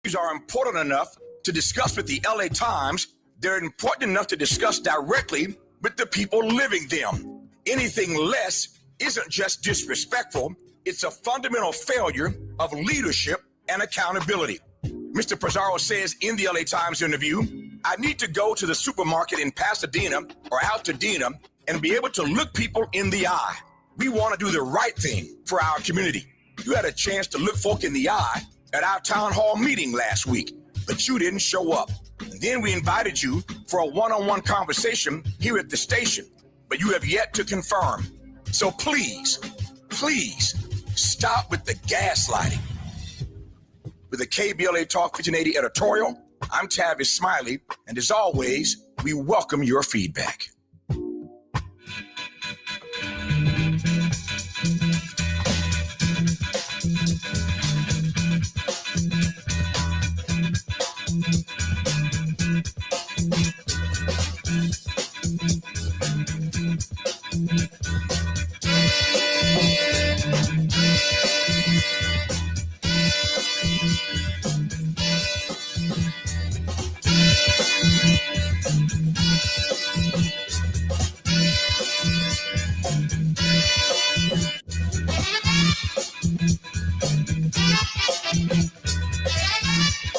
issues are important enough to discuss with the LA Times, they're important enough to discuss directly with the people living them. Anything less isn't just disrespectful, it's a fundamental failure of leadership and accountability. Mr. Pizarro says in the LA Times interview, I need to go to the supermarket in Pasadena or Altadena and be able to look people in the eye. We want to do the right thing for our community. You had a chance to look folk in the eye at our town hall meeting last week, but you didn't show up. And then we invited you for a one-on-one conversation here at the station, but you have yet to confirm. So please stop with the gaslighting. With the KBLA Talk 1580 editorial, I'm Tavis Smiley, and as always, we welcome your feedback.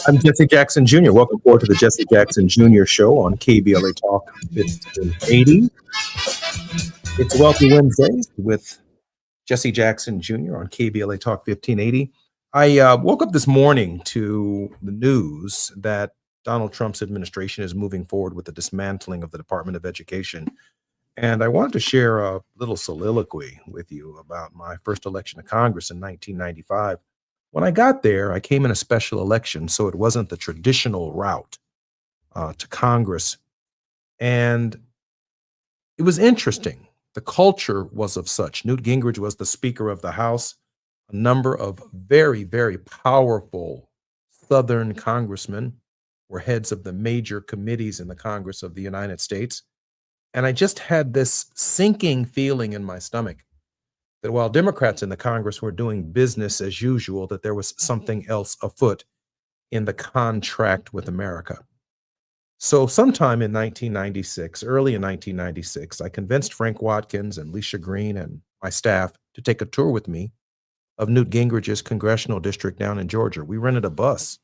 I'm Jesse Jackson Jr. Welcome forward to the Jesse Jackson Jr. Show on KBLA Talk 1580. It's Wealthy Wednesdays with Jesse Jackson Jr. on KBLA Talk 1580. I woke up this morning to the news that Donald Trump's administration is moving forward with the dismantling of the Department of Education. And I wanted to share a little soliloquy with you about my first election to Congress in 1995. When I got there, I came in a special election, so it wasn't the traditional route to Congress. And it was interesting. The culture was of such. Newt Gingrich was the Speaker of the House. A number of very, very powerful Southern congressmen were heads of the major committees in the Congress of the United States. And I just had this sinking feeling in my stomach that while Democrats in the Congress were doing business as usual, that there was something else afoot in the contract with America. So sometime in 1996, early in 1996, I convinced Frank Watkins and Leisha Green and my staff to take a tour with me of Newt Gingrich's congressional district down in Georgia. We rented a bus.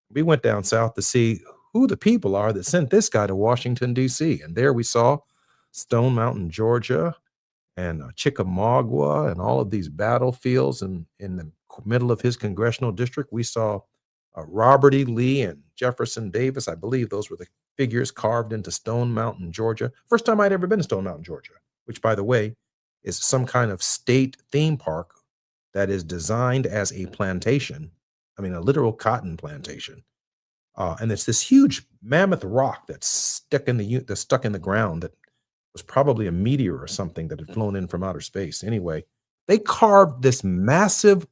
We went down south to see who the people are that sent this guy to Washington, D.C. And there we saw Stone Mountain, Georgia, and Chickamauga, and all of these battlefields. And in the middle of his congressional district, we saw Robert E. Lee and Jefferson Davis. I believe those were the figures carved into Stone Mountain, Georgia. First time I'd ever been to Stone Mountain, Georgia, which, by the way, is some kind of state theme park that is designed as a plantation. I mean, a literal cotton plantation. And it's this huge mammoth rock that's stuck in the ground that was probably a meteor or something that had flown in from outer space. Anyway, they carved this massive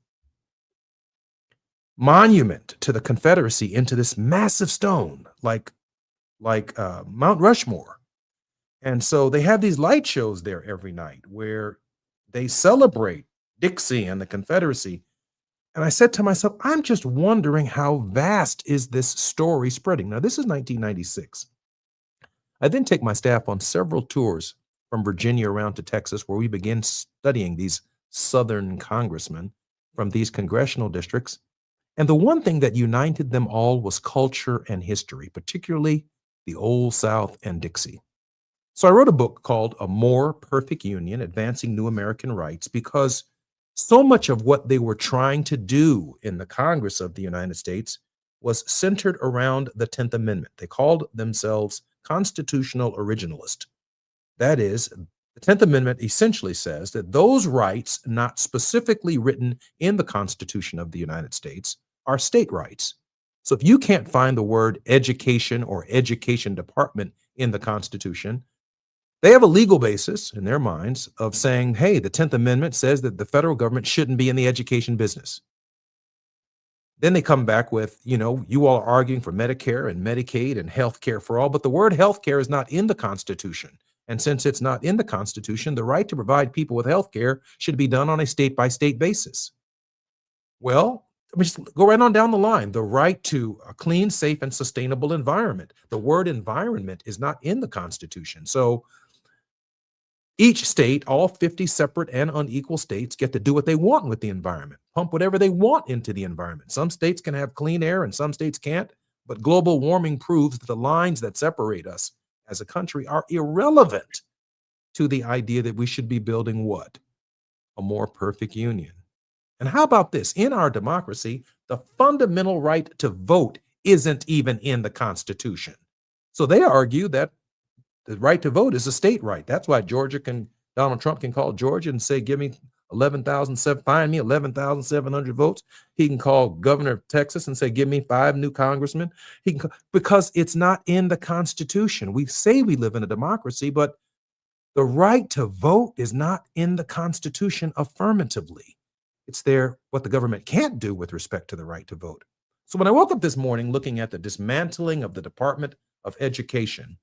monument to the Confederacy into this massive stone, like Mount Rushmore. And so they have these light shows there every night where they celebrate Dixie and the Confederacy. And I said to myself, I'm just wondering how vast is this story spreading? Now, this is 1996. I then take my staff on several tours from Virginia around to Texas, where we begin studying these Southern congressmen from these congressional districts. And the one thing that united them all was culture and history, particularly the Old South and Dixie. So I wrote a book called A More Perfect Union, Advancing New American Rights, because so much of what they were trying to do in the Congress of the United States was centered around the 10th Amendment. They called themselves constitutional originalist. That is, the 10th Amendment essentially says that those rights not specifically written in the Constitution of the United States are state rights. So if you can't find the word education or education department in the Constitution, they have a legal basis in their minds of saying, hey, the 10th Amendment says that the federal government shouldn't be in the education business. Then they come back with, you all are arguing for Medicare and Medicaid and health care for all, but the word health care is not in the Constitution. And since it's not in the Constitution, the right to provide people with health care should be done on a state-by-state basis. Well, just go right on down the line. The right to a clean, safe, and sustainable environment. The word environment is not in the Constitution. So each state, all 50 separate and unequal states, get to do what they want with the environment, pump whatever they want into the environment. Some states can have clean air and some states can't, but global warming proves that the lines that separate us as a country are irrelevant to the idea that we should be building what? A more perfect union. And how about this? In our democracy, the fundamental right to vote isn't even in the Constitution. So they argue that the right to vote is a state right. That's why Donald Trump can call Georgia and say, give me 11,700 votes. He can call Governor of Texas and say, give me 5 new congressmen. Because it's not in the Constitution. We say we live in a democracy, but the right to vote is not in the Constitution affirmatively. It's there what the government can't do with respect to the right to vote. So when I woke up this morning looking at the dismantling of the Department of Education,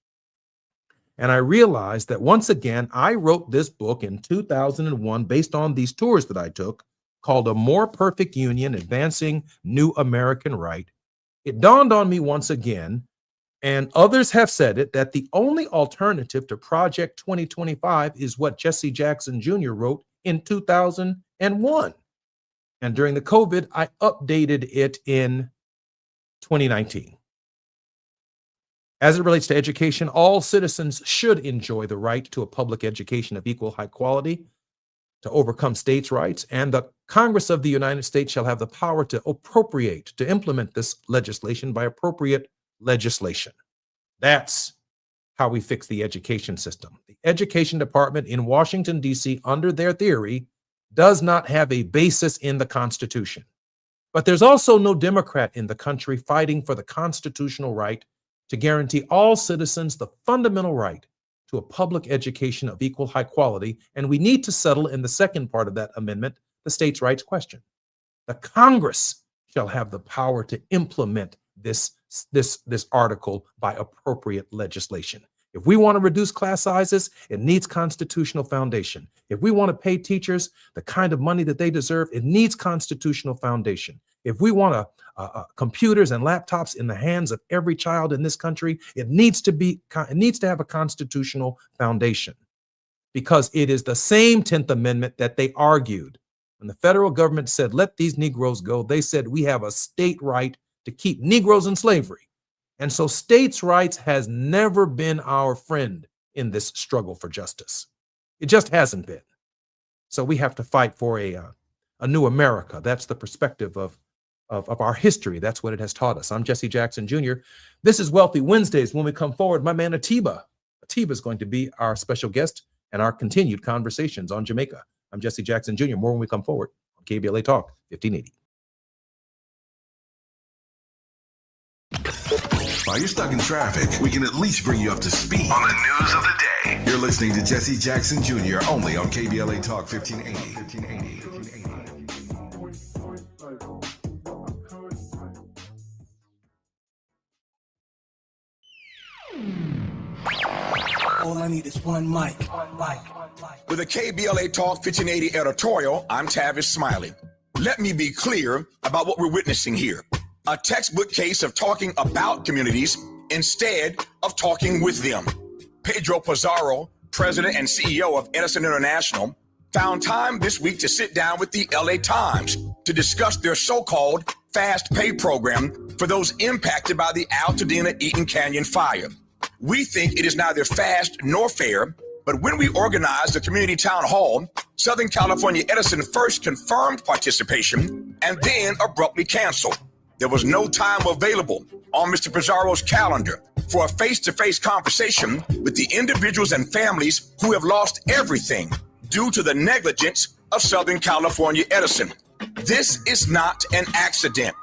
and I realized that once again, I wrote this book in 2001 based on these tours that I took called A More Perfect Union, Advancing New American Right. It dawned on me once again, and others have said it, that the only alternative to Project 2025 is what Jesse Jackson Jr. wrote in 2001. And during the COVID, I updated it in 2019. As it relates to education, all citizens should enjoy the right to a public education of equal high quality, to overcome states' rights, and the Congress of the United States shall have the power to implement this legislation by appropriate legislation. That's how we fix the education system. The education department in Washington, D.C., under their theory, does not have a basis in the Constitution. But there's also no Democrat in the country fighting for the constitutional right to guarantee all citizens the fundamental right to a public education of equal high quality. And we need to settle in the second part of that amendment, the states' rights question. The Congress shall have the power to implement this article by appropriate legislation. If we want to reduce class sizes, it needs constitutional foundation. If we want to pay teachers the kind of money that they deserve, it needs constitutional foundation. If we want computers and laptops in the hands of every child in this country, it needs to have a constitutional foundation, because it is the same 10th Amendment that they argued. When the federal government said, let these Negroes go, they said we have a state right to keep Negroes in slavery. And so states' rights has never been our friend in this struggle for justice. It just hasn't been. So we have to fight for a new America. That's the perspective of our history. That's what it has taught us. I'm Jesse Jackson Jr. This is Wealthy Wednesdays. When we come forward, my man Atiba is going to be our special guest and our continued conversations on Jamaica. I'm Jesse Jackson Jr. More when we come forward on KBLA Talk 1580. While you're stuck in traffic, we can at least bring you up to speed on the news of the day. You're listening to Jesse Jackson Jr. only on KBLA Talk 1580. All I need is one mic. With a KBLA Talk 1580 editorial, I'm Tavis Smiley. Let me be clear about what we're witnessing here. A textbook case of talking about communities instead of talking with them. Pedro Pizarro, president and CEO of Edison International, found time this week to sit down with the LA Times to discuss their so-called fast pay program for those impacted by the Altadena-Eaton Canyon fire. We think it is neither fast nor fair, but when we organized the community town hall, Southern California Edison first confirmed participation and then abruptly canceled. There was no time available on Mr. Pizarro's calendar for a face-to-face conversation with the individuals and families who have lost everything due to the negligence of Southern California Edison. This is not an accident.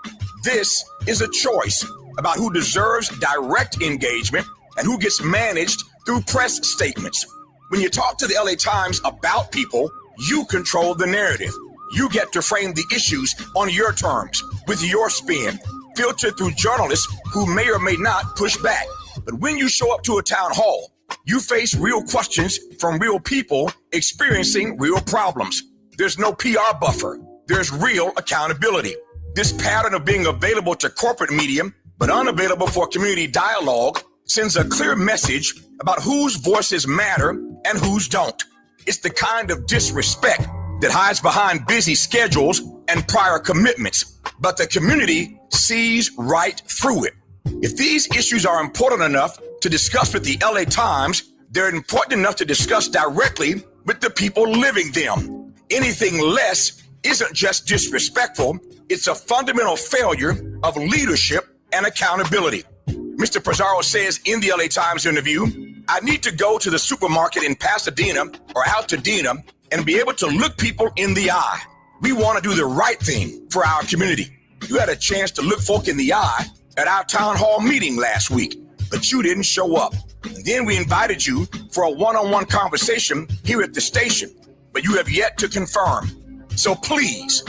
This is a choice about who deserves direct engagement and who gets managed through press statements. When you talk to the LA Times about people, you control the narrative. You get to frame the issues on your terms, with your spin, filtered through journalists who may or may not push back. But when you show up to a town hall, you face real questions from real people experiencing real problems. There's no PR buffer. There's real accountability. This pattern of being available to corporate media but unavailable for community dialogue sends a clear message about whose voices matter and whose don't. It's the kind of disrespect that hides behind busy schedules and prior commitments, but the community sees right through it. If these issues are important enough to discuss with the LA Times, they're important enough to discuss directly with the people living them. Anything less isn't just disrespectful, it's a fundamental failure of leadership and accountability. Mr. Pizarro says in the LA Times interview, I need to go to the supermarket in Pasadena or Altadena and be able to look people in the eye. We want to do the right thing for our community. You had a chance to look folk in the eye at our town hall meeting last week, but you didn't show up. And then we invited you for a one-on-one conversation here at the station, but you have yet to confirm. So please,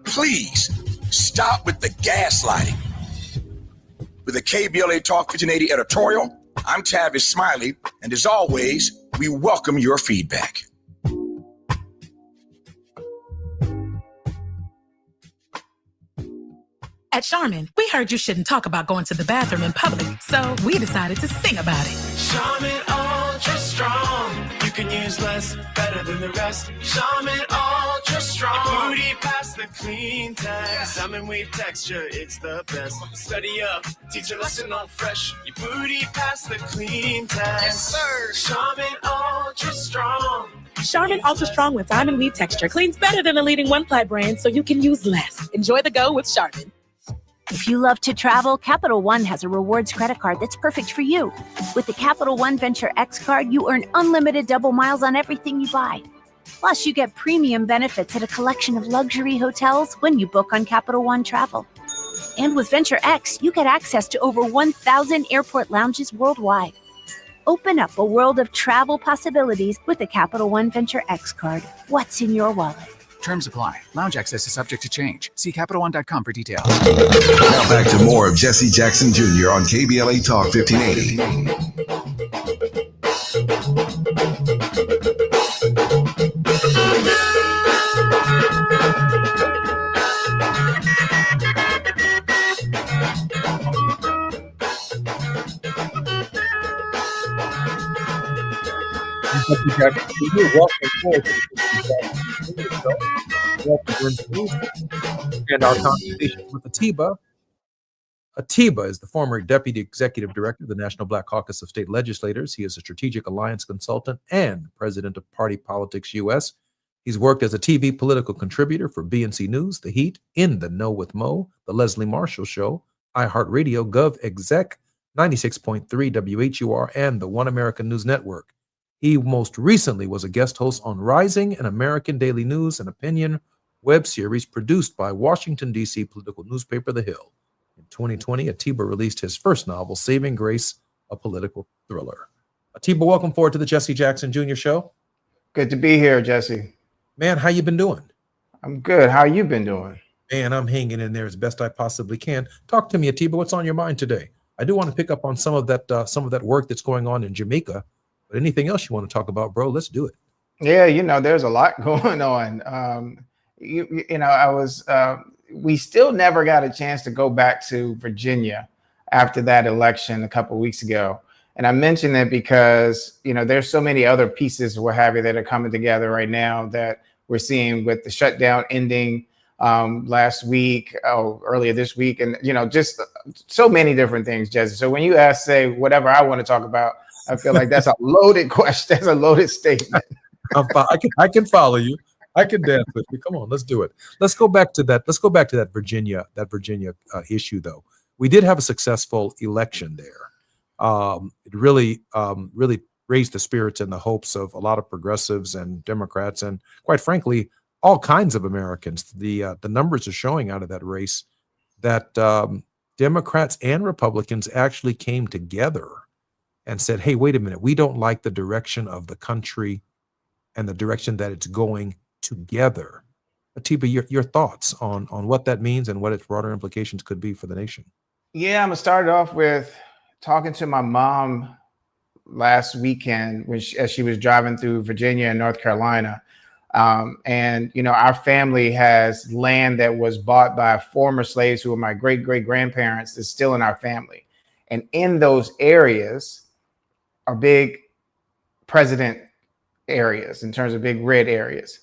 please stop with the gaslighting. With the KBLA Talk 1580 editorial, I'm Tavis Smiley, and as always, we welcome your feedback. At Charmin, we heard you shouldn't talk about going to the bathroom in public, so we decided to sing about it. Charmin Ultra Strong. You can use less, better than the rest. Charmin Ultra Strong. Booty past the clean test. Salmon weave texture, it's the best. Study up, teach a lesson on fresh. Your booty past the clean test. Yes, sir. Charmin Ultra Strong. Charmin Ultra Strong with diamond weave texture cleans better than the leading one-ply brand, so you can use less. Enjoy the go with Charmin. If you love to travel, Capital One has a rewards credit card that's perfect for you. With the Capital One Venture X card, you earn unlimited double miles on everything you buy. Plus, you get premium benefits at a collection of luxury hotels when you book on Capital One Travel. And with Venture X, you get access to over 1,000 airport lounges worldwide. Open up a world of travel possibilities with the Capital One Venture X card. What's in your wallet? Terms apply. Lounge access is subject to change. See CapitalOne.com for details. Now back to more of Jesse Jackson Jr. on KBLA Talk 1580. Jesse Jackson Jr. Welcome forward to the Jesse Jackson Jr. Show. Welcome and our conversation with Atiba. Atiba is the former Deputy Executive Director of the National Black Caucus of State Legislators. He is a strategic alliance consultant and president of Party Politics US. He's worked as a TV political contributor for BNC News, The Heat, In the Know with Mo, The Leslie Marshall Show, iHeartRadio, GovExec, 96.3 WHUR, and the One American News Network. He most recently was a guest host on Rising, an American daily news and opinion web series produced by Washington, D.C. political newspaper The Hill. In 2020, Atiba released his first novel, Saving Grace, a political thriller. Atiba, welcome forward to the Jesse Jackson Jr. Show. Good to be here, Jesse. Man, how you been doing? I'm good. How you been doing? Man, I'm hanging in there as best I possibly can. Talk to me, Atiba. What's on your mind today? I do want to pick up on some of that work that's going on in Jamaica. But anything else you want to talk about, bro? Let's do it. Yeah, there's a lot going on. We still never got a chance to go back to Virginia after that election a couple of weeks ago. And I mention that because, there's so many other pieces, what have you, that are coming together right now that we're seeing with the shutdown ending last week, earlier this week, and, just so many different things, Jesse. So when you say whatever I want to talk about, I feel like that's a loaded question. That's a loaded statement. I can follow you. I can dance with you. Come on, let's do it. Let's go back to that Virginia issue, though. We did have a successful election there. It really raised the spirits and the hopes of a lot of progressives and Democrats, and quite frankly, all kinds of Americans. The numbers are showing out of that race that Democrats and Republicans actually came together and said, hey, wait a minute, we don't like the direction of the country and the direction that it's going together. Atiba, your thoughts on what that means and what its broader implications could be for the nation. Yeah, I'm going to start off with talking to my mom last weekend as she was driving through Virginia and North Carolina. And, you know, our family has land that was bought by former slaves who were my great great grandparents that's still in our family. And in those areas are big president areas in terms of big red areas.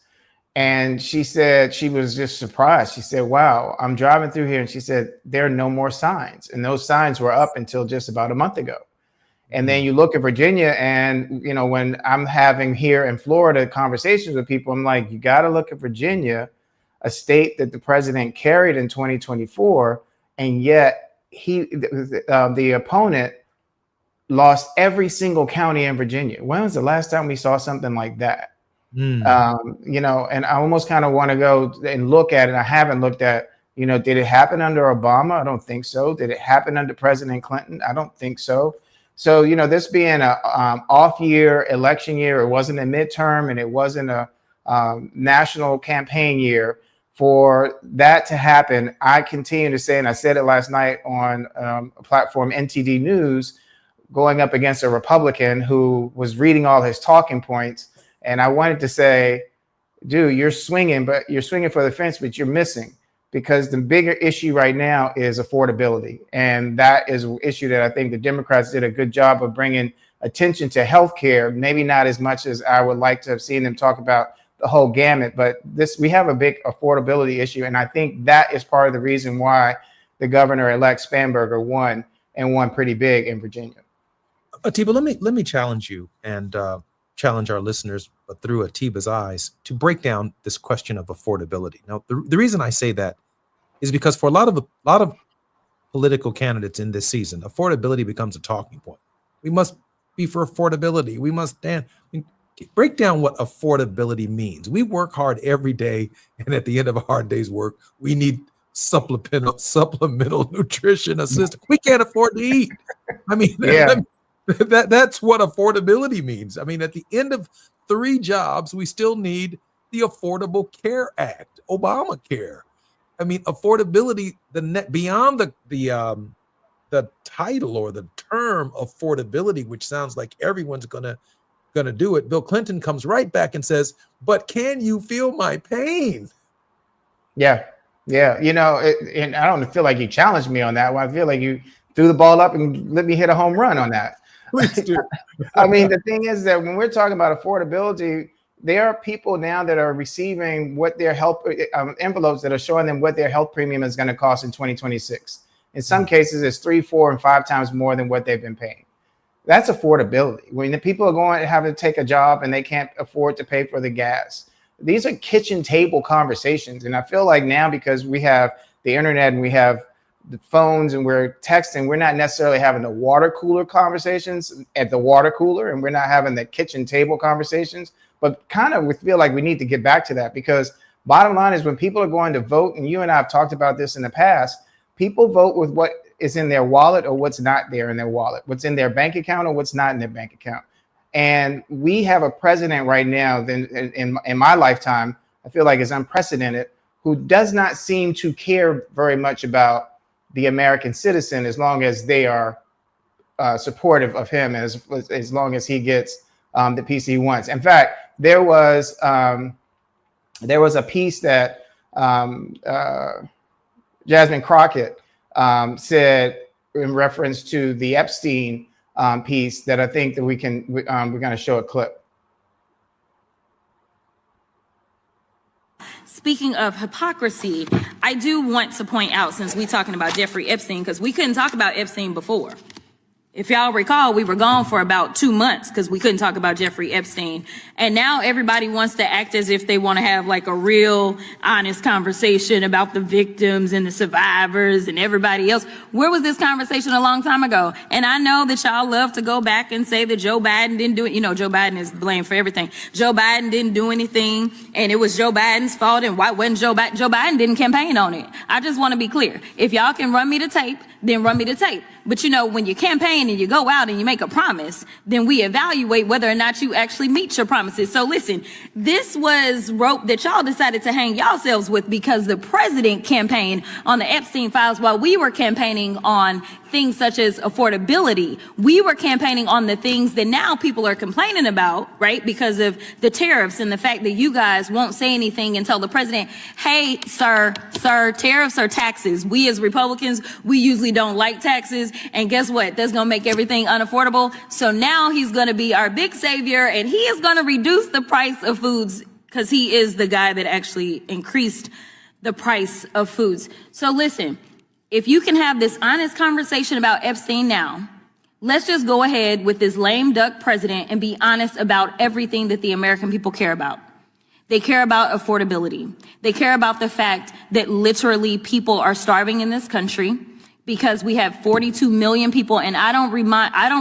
And she said she was just surprised. She said, wow, I'm driving through here. And she said, there are no more signs. And those signs were up until just about a month ago. And then you look at Virginia, and, you know, when I'm having here in Florida conversations with people, I'm like, you got to look at Virginia, a state that the president carried in 2024. And yet the opponent lost every single county in Virginia. When was the last time we saw something like that? You know, and I almost kind of want to go and look at it. I haven't looked at, you know, did it happen under Obama? I don't think so. Did it happen under President Clinton? I don't think so. So, you know, this being a off year, election year, it wasn't a midterm and it wasn't a national campaign year. For that to happen, I continue to say, and I said it last night on a platform, NTD News, going up against a Republican who was reading all his talking points. And I wanted to say, dude, you're swinging for the fence, but you're missing, because the bigger issue right now is affordability. And that is an issue that I think the Democrats did a good job of bringing attention to healthcare, maybe not as much as I would like to have seen them talk about the whole gamut, but we have a big affordability issue. And I think that is part of the reason why the governor-elect Spanberger won, and won pretty big in Virginia. Atiba, let me challenge you and challenge our listeners, but through Atiba's eyes, to break down this question of affordability. Now, the reason I say that is because for a lot of political candidates in this season, affordability becomes a talking point. We must be for affordability. We must stand. Break down what affordability means. We work hard every day, and at the end of a hard day's work, we need supplemental nutrition assistance. We can't afford to eat. I mean, that's what affordability means. I mean, at the end of 3 jobs, we still need the Affordable Care Act, Obamacare. I mean, affordability, beyond the title or the term affordability, which sounds like everyone's gonna do it. Bill Clinton comes right back and says, "But can you feel my pain?" Yeah. You know, and I don't feel like you challenged me on that one. I feel like you threw the ball up and let me hit a home run on that. Please do. I mean, the thing is that when we're talking about affordability, there are people now that are receiving what their health envelopes that are showing them what their health premium is going to cost in 2026. In some cases, it's 3, 4, and 5 times more than what they've been paying. That's affordability. When the people are going to have to take a job and they can't afford to pay for the gas. These are kitchen table conversations. And I feel like now, because we have the internet and we have the phones and we're texting, we're not necessarily having the water cooler conversations at the water cooler, and we're not having the kitchen table conversations. But kind of we feel like we need to get back to that, because bottom line is, when people are going to vote, and you and I have talked about this in the past, people vote with what is in their wallet or what's not there in their wallet, what's in their bank account or what's not in their bank account. And we have a president right now, in my lifetime, I feel like is unprecedented, who does not seem to care very much about the American citizen, as long as they are supportive of him, as long as he gets the piece he wants. In fact, there was a piece that Jasmine Crockett said in reference to the Epstein piece that I think that we're going to show a clip. Speaking of hypocrisy, I do want to point out, since we're talking about Jeffrey Epstein, because we couldn't talk about Epstein before. If y'all recall, we were gone for about 2 months because we couldn't talk about Jeffrey Epstein. And now everybody wants to act as if they want to have like a real honest conversation about the victims and the survivors and everybody else. Where was this conversation a long time ago? And I know that y'all love to go back and say that Joe Biden didn't do it. You know, Joe Biden is blamed for everything. Joe Biden didn't do anything, and it was Joe Biden's fault. And why wasn't Joe Biden didn't campaign on it? I just want to be clear. If y'all can run me the tape then run me the tape. But you know, when you campaign and you go out and you make a promise, then we evaluate whether or not you actually meet your promises. So listen, this was rope that y'all decided to hang yourselves with because the president campaigned on the Epstein files while we were campaigning on things such as affordability. We were campaigning on the things that now people are complaining about, right? Because of the tariffs and the fact that you guys won't say anything and tell the president, hey, sir, tariffs are taxes. We as Republicans, we usually don't like taxes. And guess what? That's going to make everything unaffordable. So now he's going to be our big savior and he is going to reduce the price of foods because he is the guy that actually increased the price of foods. So listen, if you can have this honest conversation about Epstein now, let's just go ahead with this lame duck president and be honest about everything that the American people care about. They care about affordability. They care about the fact that literally people are starving in this country because we have 42 million people. And I don't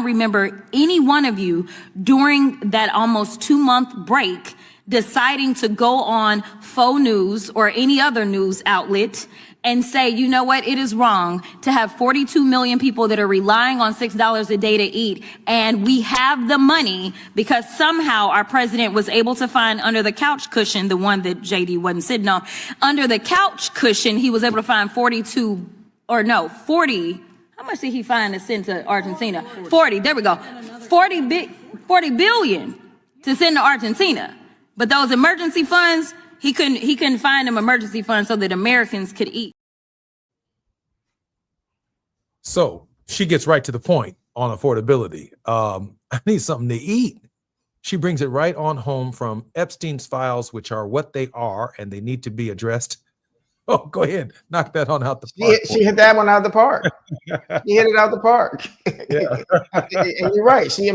remember any one of you during that almost 2-month break deciding to go on faux news or any other news outlet and say, you know what, it is wrong to have 42 million people that are relying on $6 a day to eat. And we have the money because somehow our president was able to find under the couch cushion, the one that JD wasn't sitting on, under the couch cushion, he was able to find 40. How much did he find to send to Argentina? 40, there we go. 40 billion to send to Argentina. But those emergency funds, he couldn't find them emergency funds so that Americans could eat. So she gets right to the point on affordability. I need something to eat. She brings it right on home from Epstein's files, which are what they are, and they need to be addressed. Oh, go ahead. Knock that on out the park. She hit that one out of the park. She hit it out the park. Yeah. And you're right. She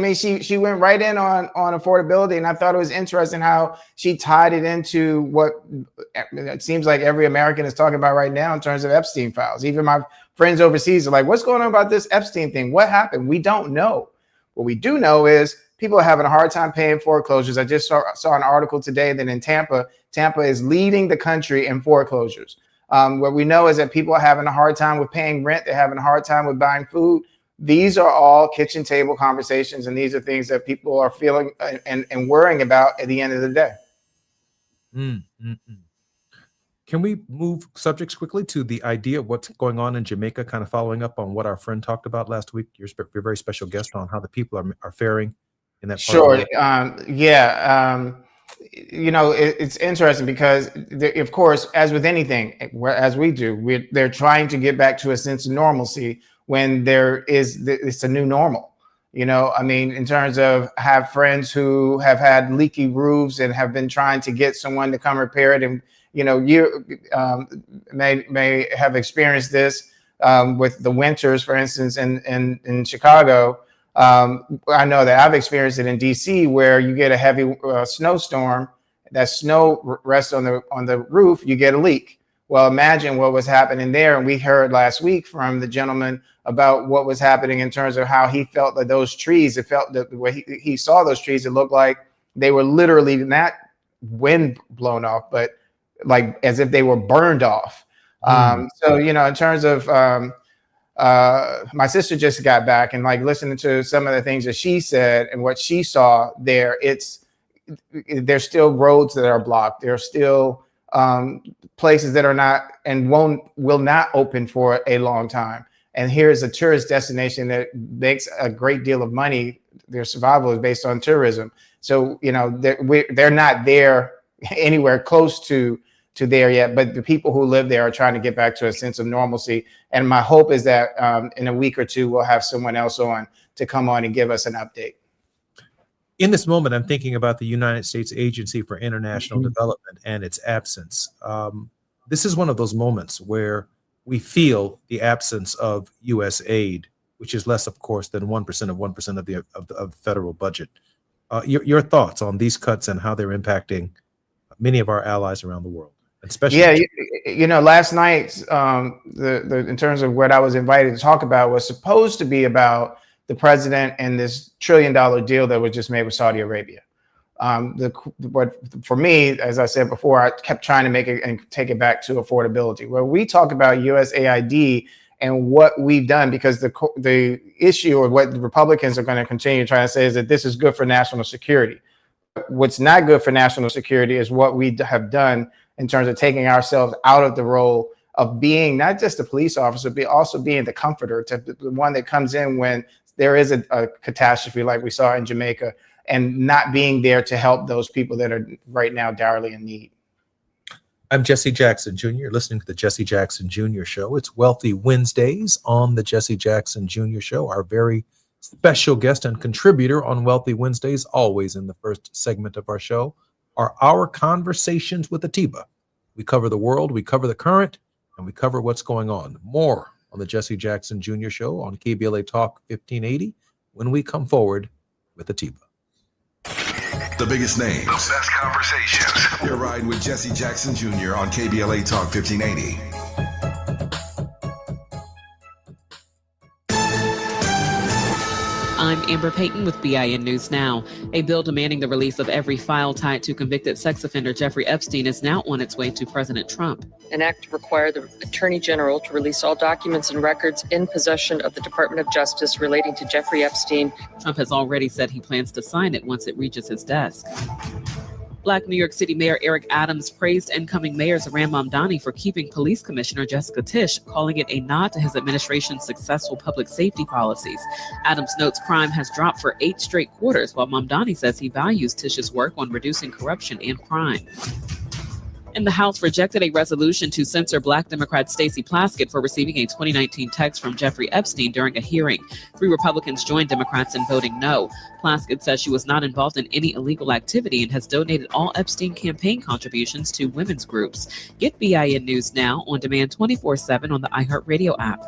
went right in on affordability. And I thought it was interesting how she tied it into what it seems like every American is talking about right now in terms of Epstein files. Even my friends overseas are like, what's going on about this Epstein thing? What happened? We don't know. What we do know is people are having a hard time paying foreclosures. I just saw an article today that in Tampa is leading the country in foreclosures. What we know is that people are having a hard time with paying rent. They're having a hard time with buying food. These are all kitchen table conversations, and these are things that people are feeling and worrying about at the end of the day. Can we move subjects quickly to the idea of what's going on in Jamaica, kind of following up on what our friend talked about last week? You're a very special guest on how the people are faring in that part. Sure. You know, it's interesting because, of course, as with anything, as we do, they're trying to get back to a sense of normalcy when it's a new normal. You know, I mean, in terms of have friends who have had leaky roofs and have been trying to get someone to come repair it. And, you know, you may have experienced this with the winters, for instance, in Chicago. I know that I've experienced it in DC where you get a heavy snowstorm, that snow rests on the roof, you get a leak. Well, imagine what was happening there. And we heard last week from the gentleman about what was happening in terms of how he felt that those trees, it felt that the way he saw those trees, it looked like they were literally not wind blown off, but like as if they were burned off. So, you know, in terms of my sister just got back and like listening to some of the things that she said and what she saw there, there's still roads that are blocked. There are still places that are not and will not open for a long time. And here's a tourist destination that makes a great deal of money. Their survival is based on tourism. So, you know, they're not there anywhere close to there yet, but the people who live there are trying to get back to a sense of normalcy. And my hope is that in a week or two, we'll have someone else on to come on and give us an update. In this moment, I'm thinking about the United States Agency for International Development and its absence. This is one of those moments where we feel the absence of U.S. aid, which is less, of course, than 1% of 1% of the federal budget. Your thoughts on these cuts and how they're impacting many of our allies around the world? Especially, you know, last night, in terms of what I was invited to talk about was supposed to be about the president and this $1 trillion deal that was just made with Saudi Arabia. But for me, as I said before, I kept trying to make it and take it back to affordability. Where we talk about USAID and what we've done, because the issue, or what the Republicans are going to continue trying to say, is that this is good for national security. What's not good for national security is what we have done in terms of taking ourselves out of the role of being not just a police officer, but also being the comforter, to the one that comes in when there is a catastrophe like we saw in Jamaica, and not being there to help those people that are right now direly in need. I'm Jesse Jackson Jr. You're listening to the Jesse Jackson Jr. Show. It's Wealthy Wednesdays on the Jesse Jackson Jr. Show. Our very special guest and contributor on Wealthy Wednesdays, always in the first segment of our show, are our conversations with Atiba. We cover the world, we cover the current, and we cover what's going on. More on the Jesse Jackson Jr. Show on KBLA Talk 1580 when we come forward with Atiba. The biggest names, the best conversations. You're riding with Jesse Jackson Jr. on KBLA Talk 1580. I'm Amber Payton with BIN News Now. A bill demanding the release of every file tied to convicted sex offender Jeffrey Epstein is now on its way to President Trump. An act to require the Attorney General to release all documents and records in possession of the Department of Justice relating to Jeffrey Epstein. Trump has already said he plans to sign it once it reaches his desk. Black New York City Mayor Eric Adams praised incoming Mayor Zohran Mamdani for keeping Police Commissioner Jessica Tisch, calling it a nod to his administration's successful public safety policies. Adams notes crime has dropped for 8 straight quarters, while Mamdani says he values Tisch's work on reducing corruption and crime. And the House rejected a resolution to censor Black Democrat Stacey Plaskett for receiving a 2019 text from Jeffrey Epstein during a hearing. 3 Republicans joined Democrats in voting no. Plaskett says she was not involved in any illegal activity and has donated all Epstein campaign contributions to women's groups. Get BIN News Now on demand 24/7 on the iHeartRadio app.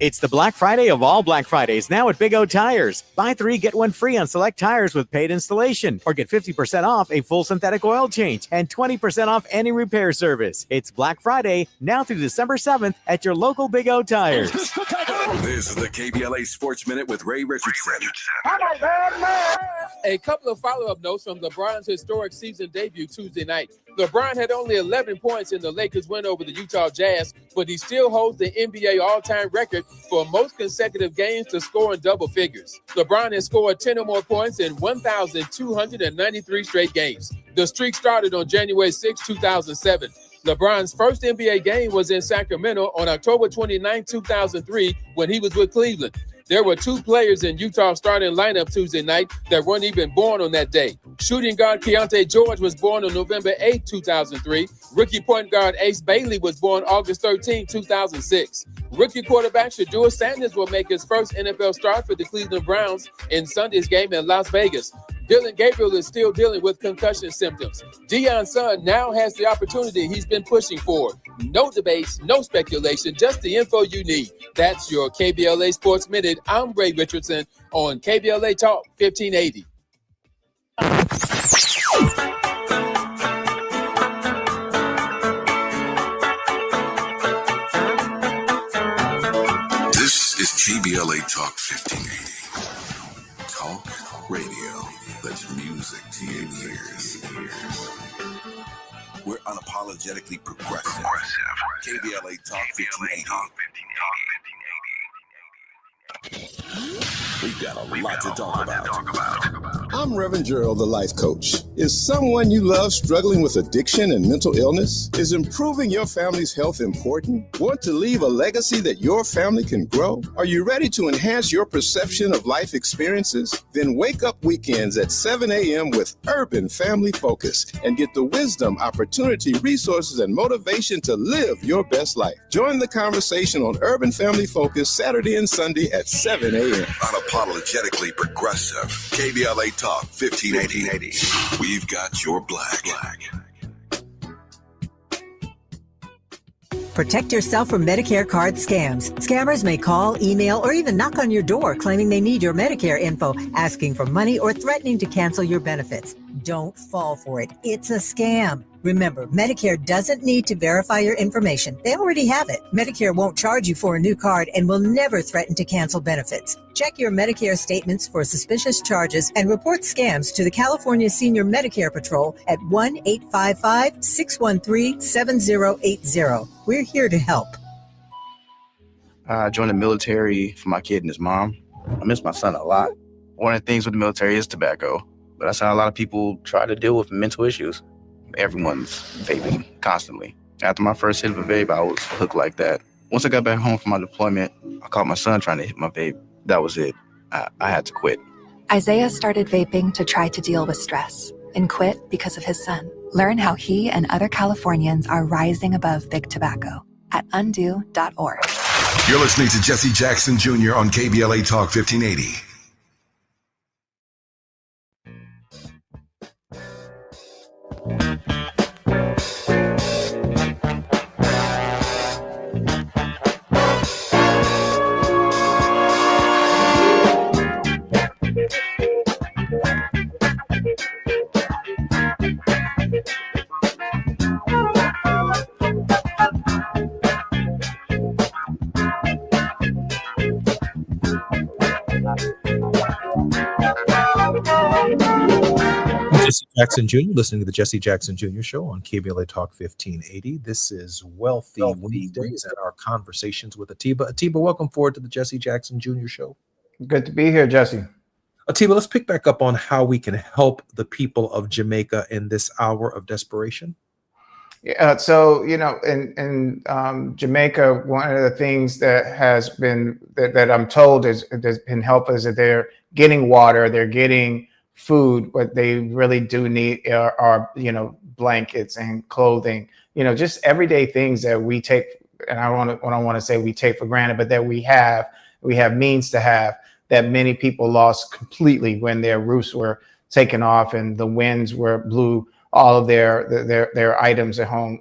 It's the Black Friday of all Black Fridays now at Big O Tires. Buy 3, get 1 free on select tires with paid installation, or get 50% off a full synthetic oil change and 20% off any repair service. It's Black Friday now through December 7th at your local Big O Tires. This is the KBLA Sports Minute with Ray Richardson. A couple of follow-up notes from LeBron's historic season debut Tuesday night. LeBron had only 11 points in the Lakers win over the Utah Jazz, but he still holds the NBA all-time record for most consecutive games to score in double figures. LeBron has scored 10 or more points in 1,293 straight games. The streak started on January 6, 2007. LeBron's first NBA game was in Sacramento on October 29, 2003, when he was with Cleveland. There were 2 players in Utah's starting lineup Tuesday night that weren't even born on that day. Shooting guard Keontae George was born on November 8, 2003. Rookie point guard Ace Bailey was born August 13, 2006. Rookie quarterback Shedeur Sanders will make his first NFL start for the Cleveland Browns in Sunday's game in Las Vegas. Dillon Gabriel is still dealing with concussion symptoms. Deion's son now has the opportunity he's been pushing for. No debates, no speculation, just the info you need. That's your KBLA Sports Minute. I'm Ray Richardson on KBLA Talk 1580. This is KBLA Talk 1580. Talk radio that's music to your ears. We're unapologetically progressive. KBLA Talk 1580. We've got a lot to talk about. I'm Reverend Gerald, the life coach. Is someone you love struggling with addiction and mental illness? Is improving your family's health important? Want to leave a legacy that your family can grow? Are you ready to enhance your perception of life experiences? Then wake up weekends at 7 a.m. with Urban Family Focus and get the wisdom, opportunity, resources, and motivation to live your best life. Join the conversation on Urban Family Focus Saturday and Sunday at 7 a.m. Unapologetically progressive. KBLA Talk 1580. We've got your black. Protect yourself from Medicare card scams. Scammers may call, email, or even knock on your door claiming they need your Medicare info, asking for money, or threatening to cancel your benefits. Don't fall for it. It's a scam. Remember, Medicare doesn't need to verify your information. They already have it. Medicare won't charge you for a new card and will never threaten to cancel benefits. Check your Medicare statements for suspicious charges and report scams to the California Senior Medicare Patrol at 1-855-613-7080. We're here to help. I joined the military for my kid and his mom. I miss my son a lot. One of the things with the military is tobacco, but I saw a lot of people try to deal with mental issues. Everyone's vaping constantly. After my first hit of a vape, I was hooked like that. Once I got back home from my deployment, I caught my son trying to hit my vape. That was it. I had to quit. Isaiah started vaping to try to deal with stress and quit because of his son. Learn how he and other Californians are rising above big tobacco at undo.org. You're listening to Jesse Jackson Jr. on KBLA Talk 1580. Jesse Jackson Jr., listening to the Jesse Jackson Jr. Show on KBLA Talk 1580. This is Wealthy Wednesdays and our conversations with Atiba. Atiba, welcome forward to the Jesse Jackson Jr. Show. Good to be here, Jesse. Atiba, let's pick back up on how we can help the people of Jamaica in this hour of desperation. Yeah, so, in Jamaica, one of the things that has been, that I'm told has been helpful is that they're getting water, they're getting food. What they really do need are blankets and clothing, just everyday things that we take, and I don't want to say we take for granted, but that we have means to have, that many people lost completely when their roofs were taken off and the winds blew all of their items at home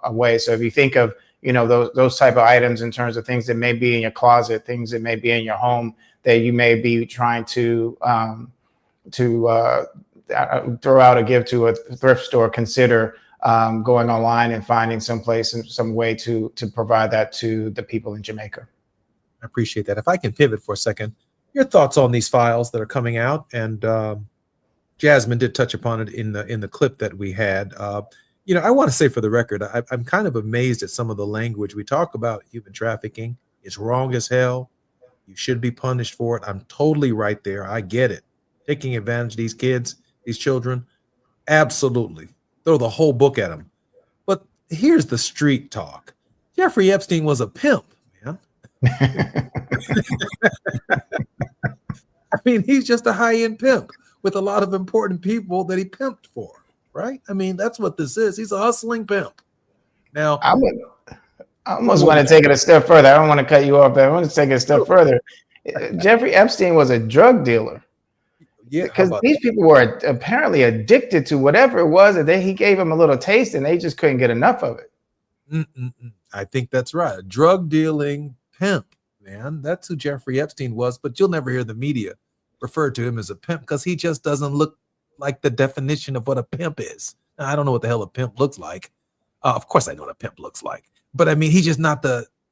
away. So if you think of those type of items in terms of things that may be in your closet, things that may be in your home that you may be trying to throw out or give to a thrift store, consider going online and finding some place and some way to provide that to the people in Jamaica. I appreciate that. If I can pivot for a second, your thoughts on these files that are coming out, and Jasmine did touch upon it in the clip that we had. I want to say for the record, I'm kind of amazed at some of the language we talk about. Human trafficking is wrong as hell. You should be punished for it. I'm totally right there. I get it. Taking advantage of these kids, these children, absolutely. Throw the whole book at them. But here's the street talk. Jeffrey Epstein was a pimp, man. I mean, he's just a high-end pimp with a lot of important people that he pimped for, right? I mean, that's what this is. He's a hustling pimp. Now, I almost want to take it a step further. I don't want to cut you off, but I want to take it a step further. Jeffrey Epstein was a drug dealer. Yeah, because these people were apparently addicted to whatever it was that he gave them a little taste, and they just couldn't get enough of it. I think that's right. A drug dealing pimp, man. That's who Jeffrey Epstein was. But you'll never hear the media refer to him as a pimp because he just doesn't look like the definition of what a pimp is. Now, I don't know what the hell a pimp looks like. Of course, I know what a pimp looks like. But I mean, he's just not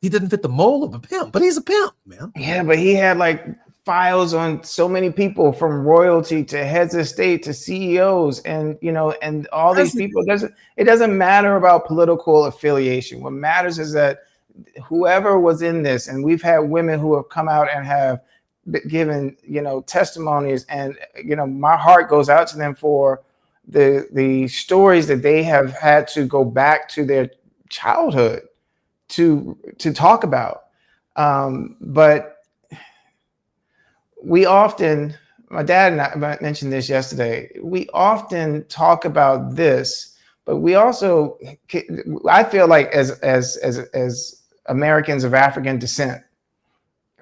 he didn't fit the mold of a pimp. But he's a pimp, man. Yeah, but he had like files on so many people, from royalty to heads of state to CEOs, and and all these people. It doesn't matter about political affiliation. What matters is that whoever was in this, and we've had women who have come out and have given testimonies, and my heart goes out to them for the stories that they have had to go back to their childhood to talk about. But we often, my dad and I mentioned this yesterday, we often talk about this, but we also, I feel like as Americans of African descent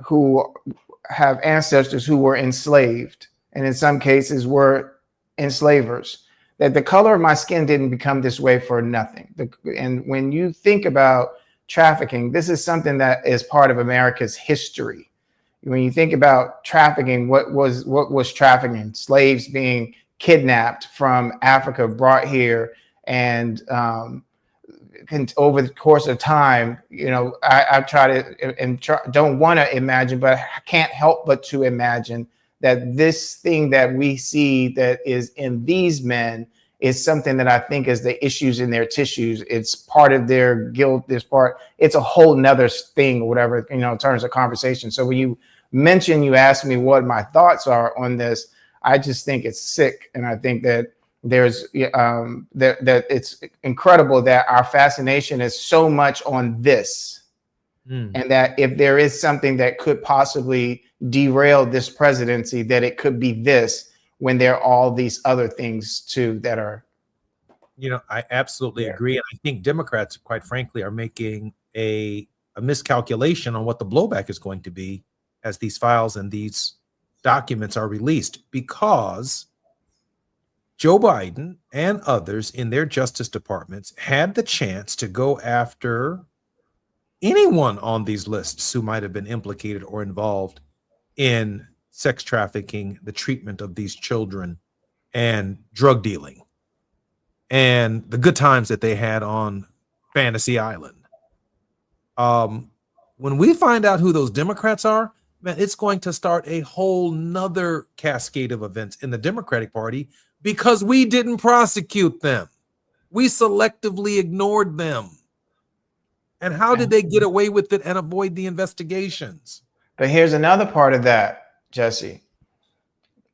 who have ancestors who were enslaved, and in some cases were enslavers, that the color of my skin didn't become this way for nothing. And when you think about trafficking, this is something that is part of America's history. When you think about trafficking, what was trafficking? Slaves being kidnapped from Africa, brought here, and over the course of time, I try to and don't want to imagine, but I can't help but to imagine that this thing that we see that is in these men is something that I think is the issues in their tissues. It's part of their guilt. It's a whole nother thing, or whatever, in terms of conversation. So when you asked me what my thoughts are on this, I just think it's sick. And I think that there's that it's incredible that our fascination is so much on this. And that if there is something that could possibly derail this presidency, that it could be this, when there are all these other things too that are. I absolutely agree. And I think Democrats, quite frankly, are making a miscalculation on what the blowback is going to be as these files and these documents are released, because Joe Biden and others in their Justice Departments had the chance to go after anyone on these lists who might have been implicated or involved in sex trafficking, the treatment of these children, and drug dealing, and the good times that they had on Fantasy Island. When we find out who those Democrats are, man, it's going to start a whole nother cascade of events in the Democratic Party, because we didn't prosecute them. We selectively ignored them. And how did they get away with it and avoid the investigations? But here's another part of that, Jesse.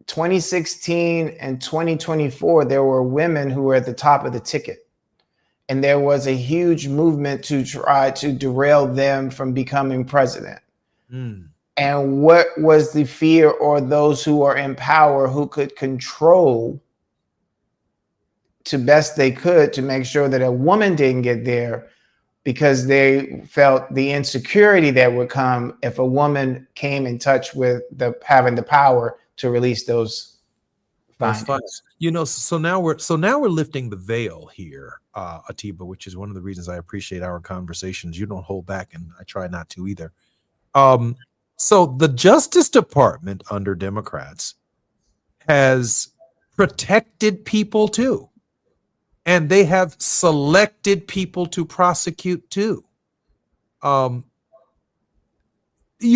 2016 and 2024, there were women who were at the top of the ticket. And there was a huge movement to try to derail them from becoming president. And what was the fear, or those who are in power who could control to best they could to make sure that a woman didn't get there, because they felt the insecurity that would come if a woman came in touch with having the power to release those findings. So now we're lifting the veil here, Atiba, which is one of the reasons I appreciate our conversations. You don't hold back, and I try not to either. So the Justice Department under Democrats has protected people too. And they have selected people to prosecute too. You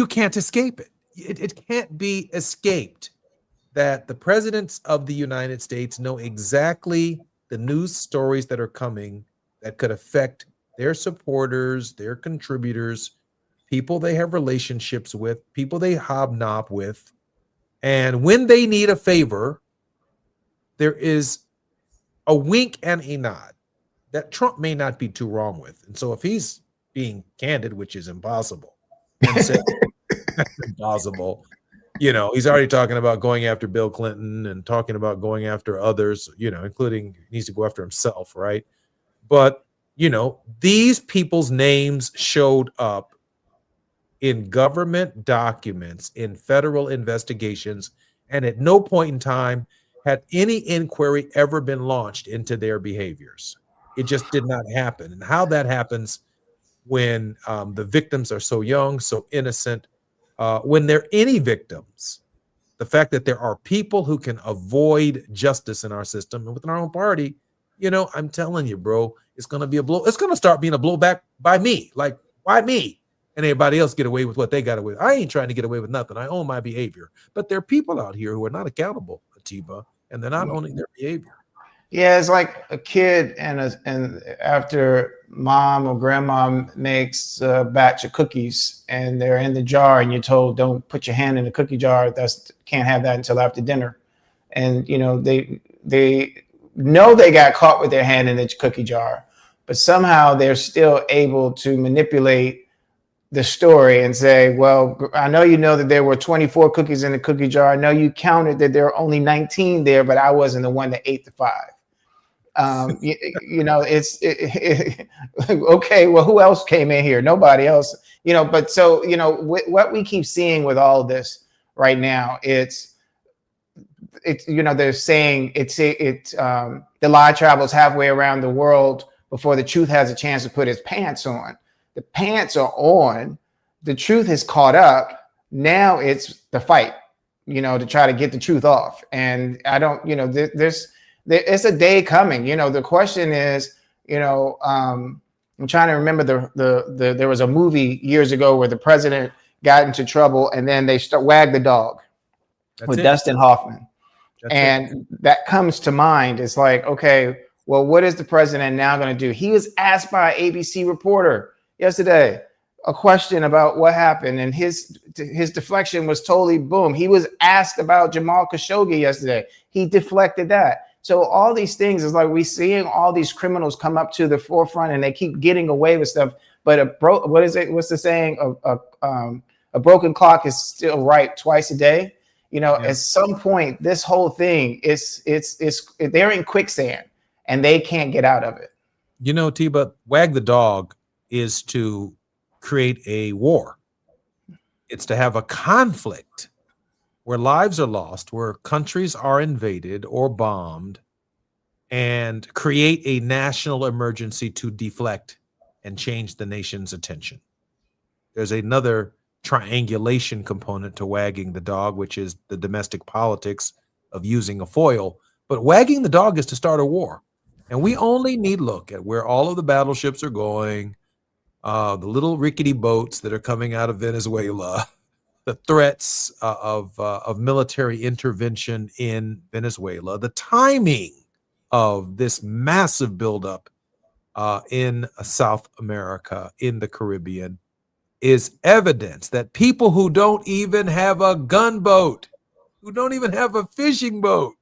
can't escape it. It can't be escaped that the presidents of the United States know exactly the news stories that are coming that could affect their supporters, their contributors, people they have relationships with, people they hobnob with. And when they need a favor, there is a wink and a nod that Trump may not be too wrong with. And so if he's being candid, which is impossible, impossible, he's already talking about going after Bill Clinton and talking about going after others, including he needs to go after himself, right? But, these people's names showed up in government documents, in federal investigations, and at no point in time had any inquiry ever been launched into their behaviors. It just did not happen. And how that happens when the victims are so young, so innocent, when there are any victims, the fact that there are people who can avoid justice in our system and within our own party, I'm telling you, bro, it's going to be it's going to start being a blowback by me. Like, why me? And everybody else get away with what they got away with. I ain't trying to get away with nothing. I own my behavior. But there are people out here who are not accountable, Atiba, and they're not owning their behavior. Yeah, it's like a kid and after mom or grandma makes a batch of cookies and they're in the jar and you're told don't put your hand in the cookie jar. Can't have that until after dinner. And they know they got caught with their hand in the cookie jar, but somehow they're still able to manipulate the story and say, well, I know that there were 24 cookies in the cookie jar. I know you counted that there are only 19 there, but I wasn't the one that ate the 5. Okay, well, who else came in here? Nobody else, but so, what we keep seeing with all of this right now, it's they're saying the lie travels halfway around the world before the truth has a chance to put its pants on. The pants are on. The truth has caught up. Now it's the fight, to try to get the truth off. And I don't, it's a day coming. The question is, I'm trying to remember there was a movie years ago where the president got into trouble and then they Wag the Dog with Dustin Hoffman. And that comes to mind. It's like, okay, well, what is the president now going to do? He was asked by an ABC reporter yesterday a question about what happened, and his deflection was totally boom. He was asked about Jamal Khashoggi yesterday. He deflected that. So all these things is like we seeing all these criminals come up to the forefront, and they keep getting away with stuff. But what's the saying? A broken clock is still right twice a day. You know, at some point, this whole thing is they're in quicksand and they can't get out of it. You know, T-But, wag the dog is to create a war. It's to have a conflict where lives are lost, where countries are invaded or bombed, and create a national emergency to deflect and change the nation's attention. There's another triangulation component to wagging the dog, which is the domestic politics of using a foil. But wagging the dog is to start a war. And we only need look at where all of the battleships are going, the little rickety boats that are coming out of Venezuela, the threats of military intervention in Venezuela, the timing of this massive buildup in South America, in the Caribbean, is evidence that people who don't even have a gunboat, who don't even have a fishing boat,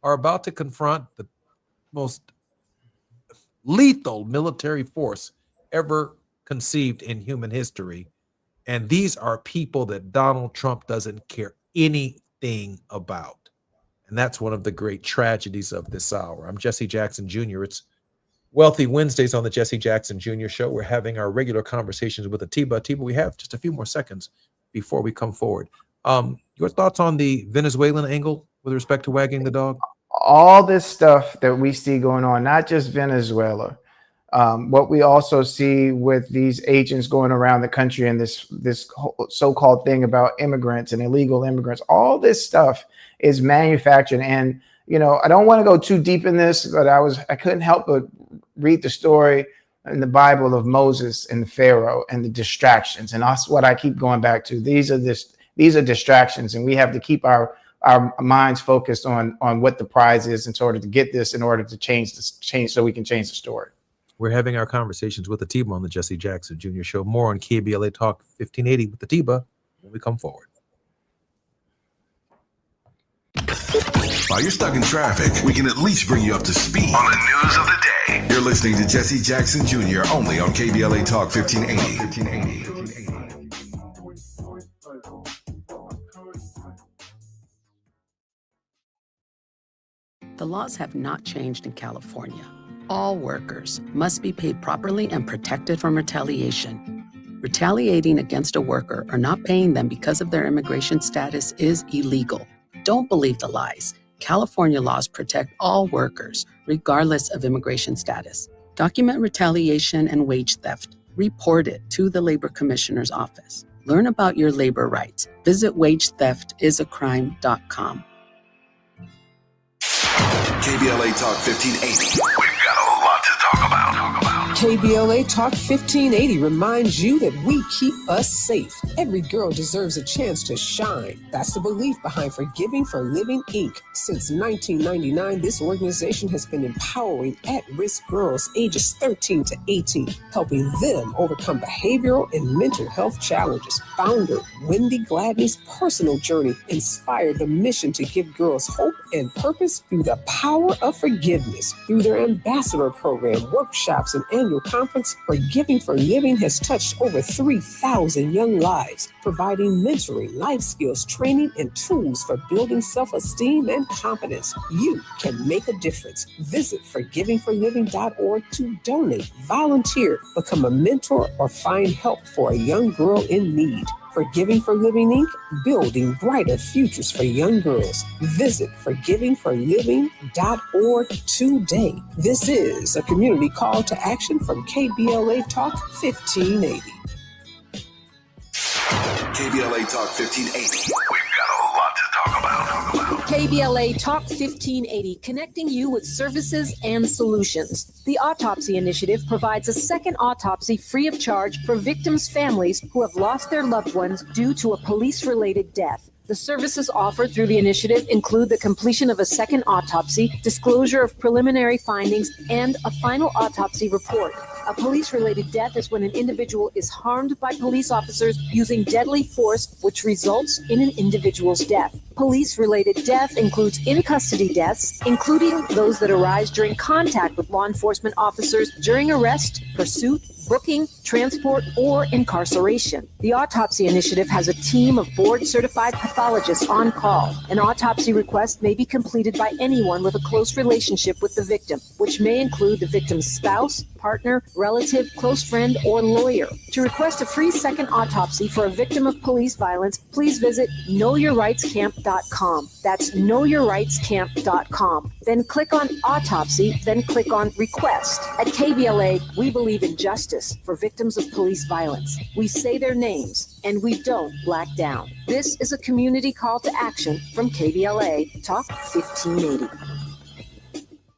are about to confront the most lethal military force ever conceived in human history. And these are people that Donald Trump doesn't care anything about. And that's one of the great tragedies of this hour. I'm Jesse Jackson Jr. It's Wealthy Wednesdays on the Jesse Jackson Jr. Show. We're having our regular conversations with Atiba. Atiba, we have just a few more seconds before we come forward. Your thoughts on the Venezuelan angle with respect to wagging the dog? All this stuff that we see going on, not just Venezuela, what we also see with these agents going around the country and this whole so-called thing about immigrants and illegal immigrants, all this stuff is manufactured. And, you know, I don't want to go too deep in this, but I couldn't help but read the story in the Bible of Moses and the Pharaoh and the distractions. And that's what I keep going back to. These are distractions, and we have to keep our minds focused on what the prize is in order to get this, in order to change so we can change the story. We're having our conversations with Atiba on the Jesse Jackson Jr. Show. More on KBLA Talk 1580 with Atiba when we come forward. While you're stuck in traffic, we can at least bring you up to speed on the news of the day. You're listening to Jesse Jackson Jr. only on KBLA Talk 1580. The laws have not changed in California. All workers must be paid properly and protected from retaliation. Retaliating against a worker or not paying them because of their immigration status is illegal. Don't believe the lies. California laws protect all workers, regardless of immigration status. Document retaliation and wage theft. Report it to the Labor Commissioner's office. Learn about your labor rights. Visit wagetheftisacrime.com. KBLA Talk 1580. We've got a lot to talk about. KBLA Talk 1580 reminds you that we keep us safe. Every girl deserves a chance to shine. That's the belief behind Forgiving for Living, Inc. Since 1999, this organization has been empowering at-risk girls ages 13 to 18, helping them overcome behavioral and mental health challenges. Founder Wendy Gladney's personal journey inspired the mission to give girls hope and purpose through the power of forgiveness. Through their ambassador program, workshops, and annual conference, Forgiving for Living has touched over 3,000 young lives, providing mentoring, life skills, training, and tools for building self-esteem and confidence. You can make a difference. Visit forgivingforliving.org to donate, volunteer, become a mentor, or find help for a young girl in need. Forgiving for Living, Inc., building brighter futures for young girls. Visit forgivingforliving.org today. This is a community call to action from KBLA Talk 1580. KBLA Talk 1580. We've got a lot to talk about. KBLA Talk 1580, connecting you with services and solutions. The Autopsy Initiative provides a second autopsy free of charge for victims' families who have lost their loved ones due to a police-related death. The services offered through the initiative include the completion of a second autopsy, disclosure of preliminary findings, and a final autopsy report. A police-related death is when an individual is harmed by police officers using deadly force, which results in an individual's death. Police-related death includes in-custody deaths, including those that arise during contact with law enforcement officers during arrest, pursuit, booking, transport, or incarceration. The Autopsy Initiative has a team of board-certified pathologists on call. An autopsy request may be completed by anyone with a close relationship with the victim, which may include the victim's spouse, partner, relative, close friend, or lawyer. To request a free second autopsy for a victim of police violence, please visit knowyourrightscamp.com. That's knowyourrightscamp.com. Then click on Autopsy, then click on Request. At KBLA, we believe in justice for victims of police violence. We say their names, and we don't black down. This is a community call to action from KBLA Talk 1580.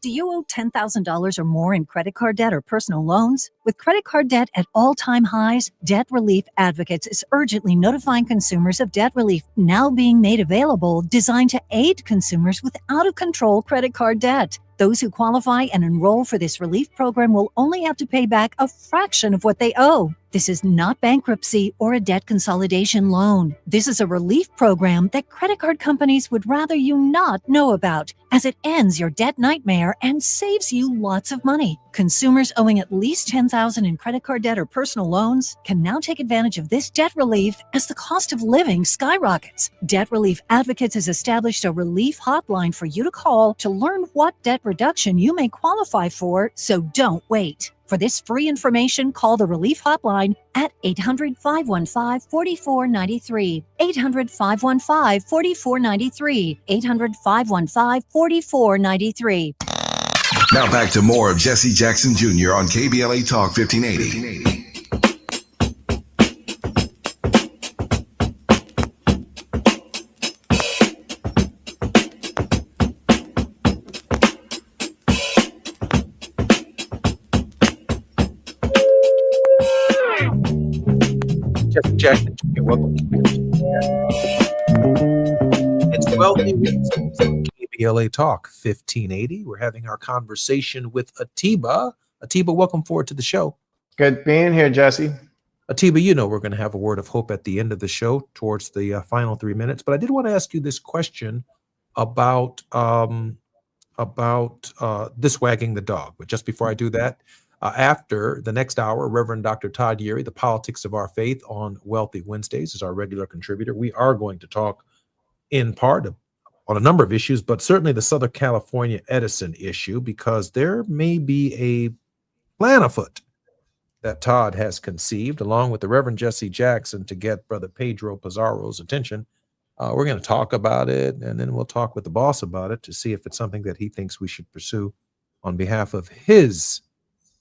Do you owe $10,000 or more in credit card debt or personal loans? With credit card debt at all-time highs, Debt Relief Advocates is urgently notifying consumers of debt relief now being made available, designed to aid consumers with out-of-control credit card debt. Those who qualify and enroll for this relief program will only have to pay back a fraction of what they owe. This is not bankruptcy or a debt consolidation loan. This is a relief program that credit card companies would rather you not know about, as it ends your debt nightmare and saves you lots of money. Consumers owing at least $10,000 in credit card debt or personal loans can now take advantage of this debt relief as the cost of living skyrockets. Debt Relief Advocates has established a relief hotline for you to call to learn what debt reduction you may qualify for, so don't wait. For this free information, call the Relief Hotline at 800-515-4493, 800-515-4493, 800-515-4493. Now back to more of Jesse Jackson Jr. on KBLA Talk 1580. Jesse Jackson Jr., welcome. It's Wealthy Wednesdays on KBLA Talk 1580. We're having our conversation with Atiba. Atiba, welcome forward to the show. Good being here, Jesse. Atiba, you know we're going to have a word of hope at the end of the show towards the final 3 minutes, but I did want to ask you this question about this wagging the dog. But just before I do that, after the next hour, Reverend Dr. Todd Yeary, The Politics of Our Faith on Wealthy Wednesdays, is our regular contributor. We are going to talk in part on a number of issues, but certainly the Southern California Edison issue, because there may be a plan afoot that Todd has conceived, along with the Reverend Jesse Jackson, to get Brother Pedro Pizarro's attention. We're going to talk about it, and then we'll talk with the boss about it to see if it's something that he thinks we should pursue on behalf of his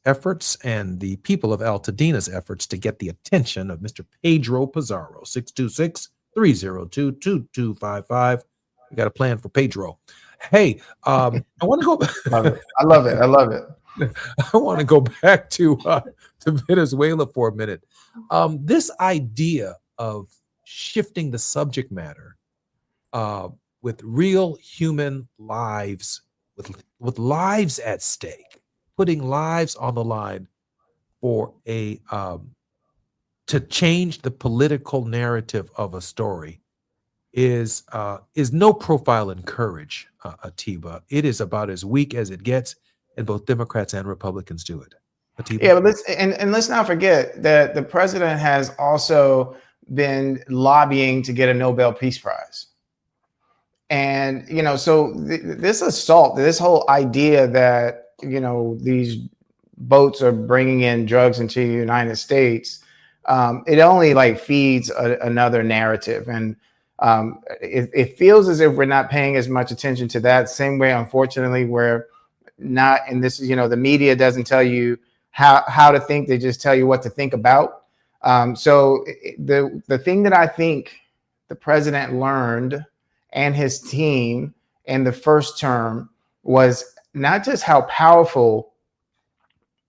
efforts and the people of Altadena's efforts to get the attention of Mr. Pedro Pizarro. 626-302-2255. We got a plan for Pedro. Hey, I want to go. I love it. I love it. I want to go back to Venezuela for a minute. This idea of shifting the subject matter with real human lives, with lives at stake, putting lives on the line for to change the political narrative of a story is no profile in courage, Atiba. It is about as weak as it gets, and both Democrats and Republicans do it. Atiba? Yeah, but let's not forget that the president has also been lobbying to get a Nobel Peace Prize. And, so this assault, this whole idea that, these boats are bringing in drugs into the United States, it only feeds another narrative. And it feels as if we're not paying as much attention to that. Same way, unfortunately, we're not, and this is, the media doesn't tell you how to think, they just tell you what to think about. So the thing that I think the president learned and his team in the first term was not just how powerful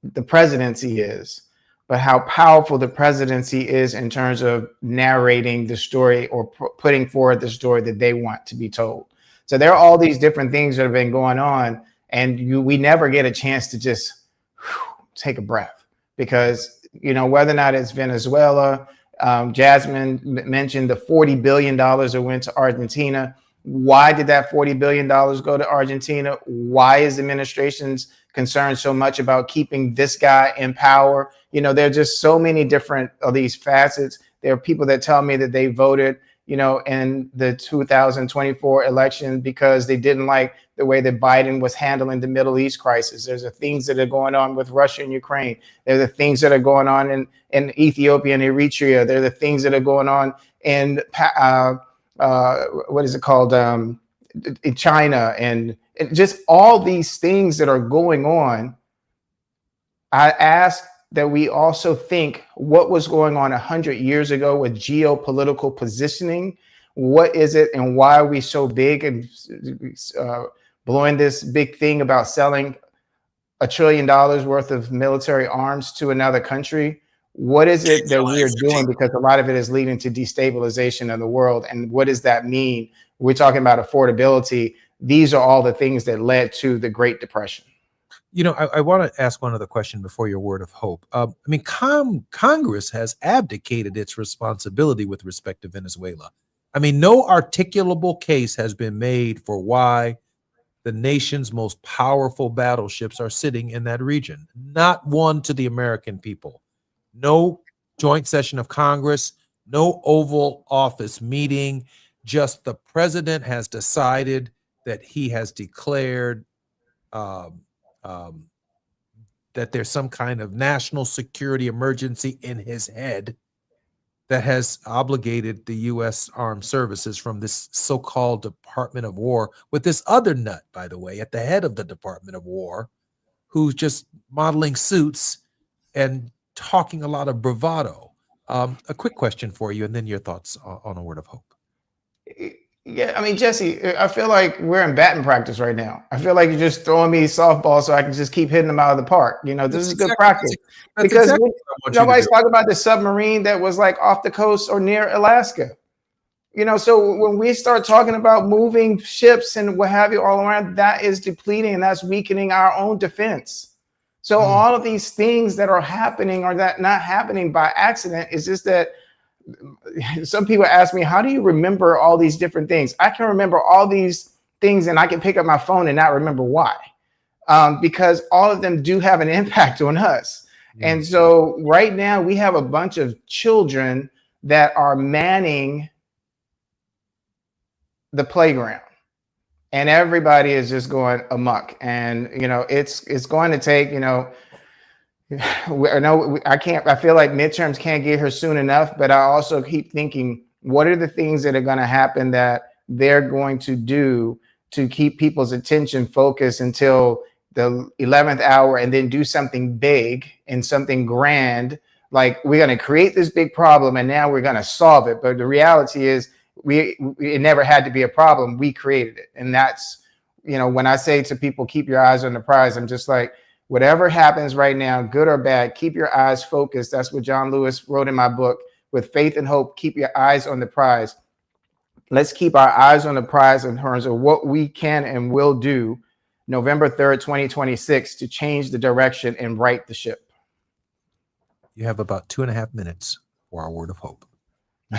the presidency is, but how powerful the presidency is in terms of narrating the story or putting forward the story that they want to be told. So there are all these different things that have been going on, and we never get a chance to just take a breath, because, you know, whether or not it's Venezuela, Jasmine mentioned the $40 billion that went to Argentina. Why did that $40 billion go to Argentina? Why is the administration's concerned so much about keeping this guy in power? You know, there are just so many different of these facets. There are people that tell me that they voted, you know, in the 2024 election because they didn't like the way that Biden was handling the Middle East crisis. There's the things that are going on with Russia and Ukraine. There are the things that are going on in Ethiopia and Eritrea. There are the things that are going on in what is it called? In China, and just all these things that are going on. I ask that we also think what was going on 100 years ago with geopolitical positioning. What is it, and why are we so big and blowing this big thing about selling $1 trillion worth of military arms to another country? What is it that we are doing? Because a lot of it is leading to destabilization of the world. And what does that mean? We're talking about affordability. These are all the things that led to the Great Depression. You know, I want to ask one other question before your word of hope. I mean, Congress has abdicated its responsibility with respect to Venezuela. I mean, no articulable case has been made for why the nation's most powerful battleships are sitting in that region. Not one to the American people. No joint session of Congress, no Oval Office meeting. Just the president has decided that he has declared that there's some kind of national security emergency in his head that has obligated the U.S. Armed Services from this so-called Department of War, with this other nut, by the way, at the head of the Department of War, who's just modeling suits and talking a lot of bravado. A quick question for you, and then your thoughts on a word of hope. Yeah, I mean, Jesse, I feel like we're in batting practice right now. I feel like you're just throwing me softball so I can just keep hitting them out of the park. You know, this is good practice. Because nobody's talking about the submarine that was like off the coast or near Alaska. You know, so when we start talking about moving ships and what have you all around, that is depleting and that's weakening our own defense. So all of these things that are happening are that not happening by accident. It's just that some people ask me, how do you remember all these different things? I can remember all these things and I can pick up my phone and not remember why, because all of them do have an impact on us. And so right now we have a bunch of children that are manning the playground and everybody is just going amok. And, you know, it's going to take, you know, I feel like midterms can't get here soon enough, but I also keep thinking, what are the things that are going to happen that they're going to do to keep people's attention focused until the 11th hour and then do something big and something grand? Like, we're going to create this big problem and now we're going to solve it. But the reality is it never had to be a problem. We created it. And that's, you know, when I say to people, keep your eyes on the prize, I'm just like, whatever happens right now, good or bad, keep your eyes focused. That's what John Lewis wrote in my book. With faith and hope, keep your eyes on the prize. Let's keep our eyes on the prize in terms of what we can and will do November 3rd, 2026 to change the direction and right the ship. You have about 2.5 minutes for our word of hope.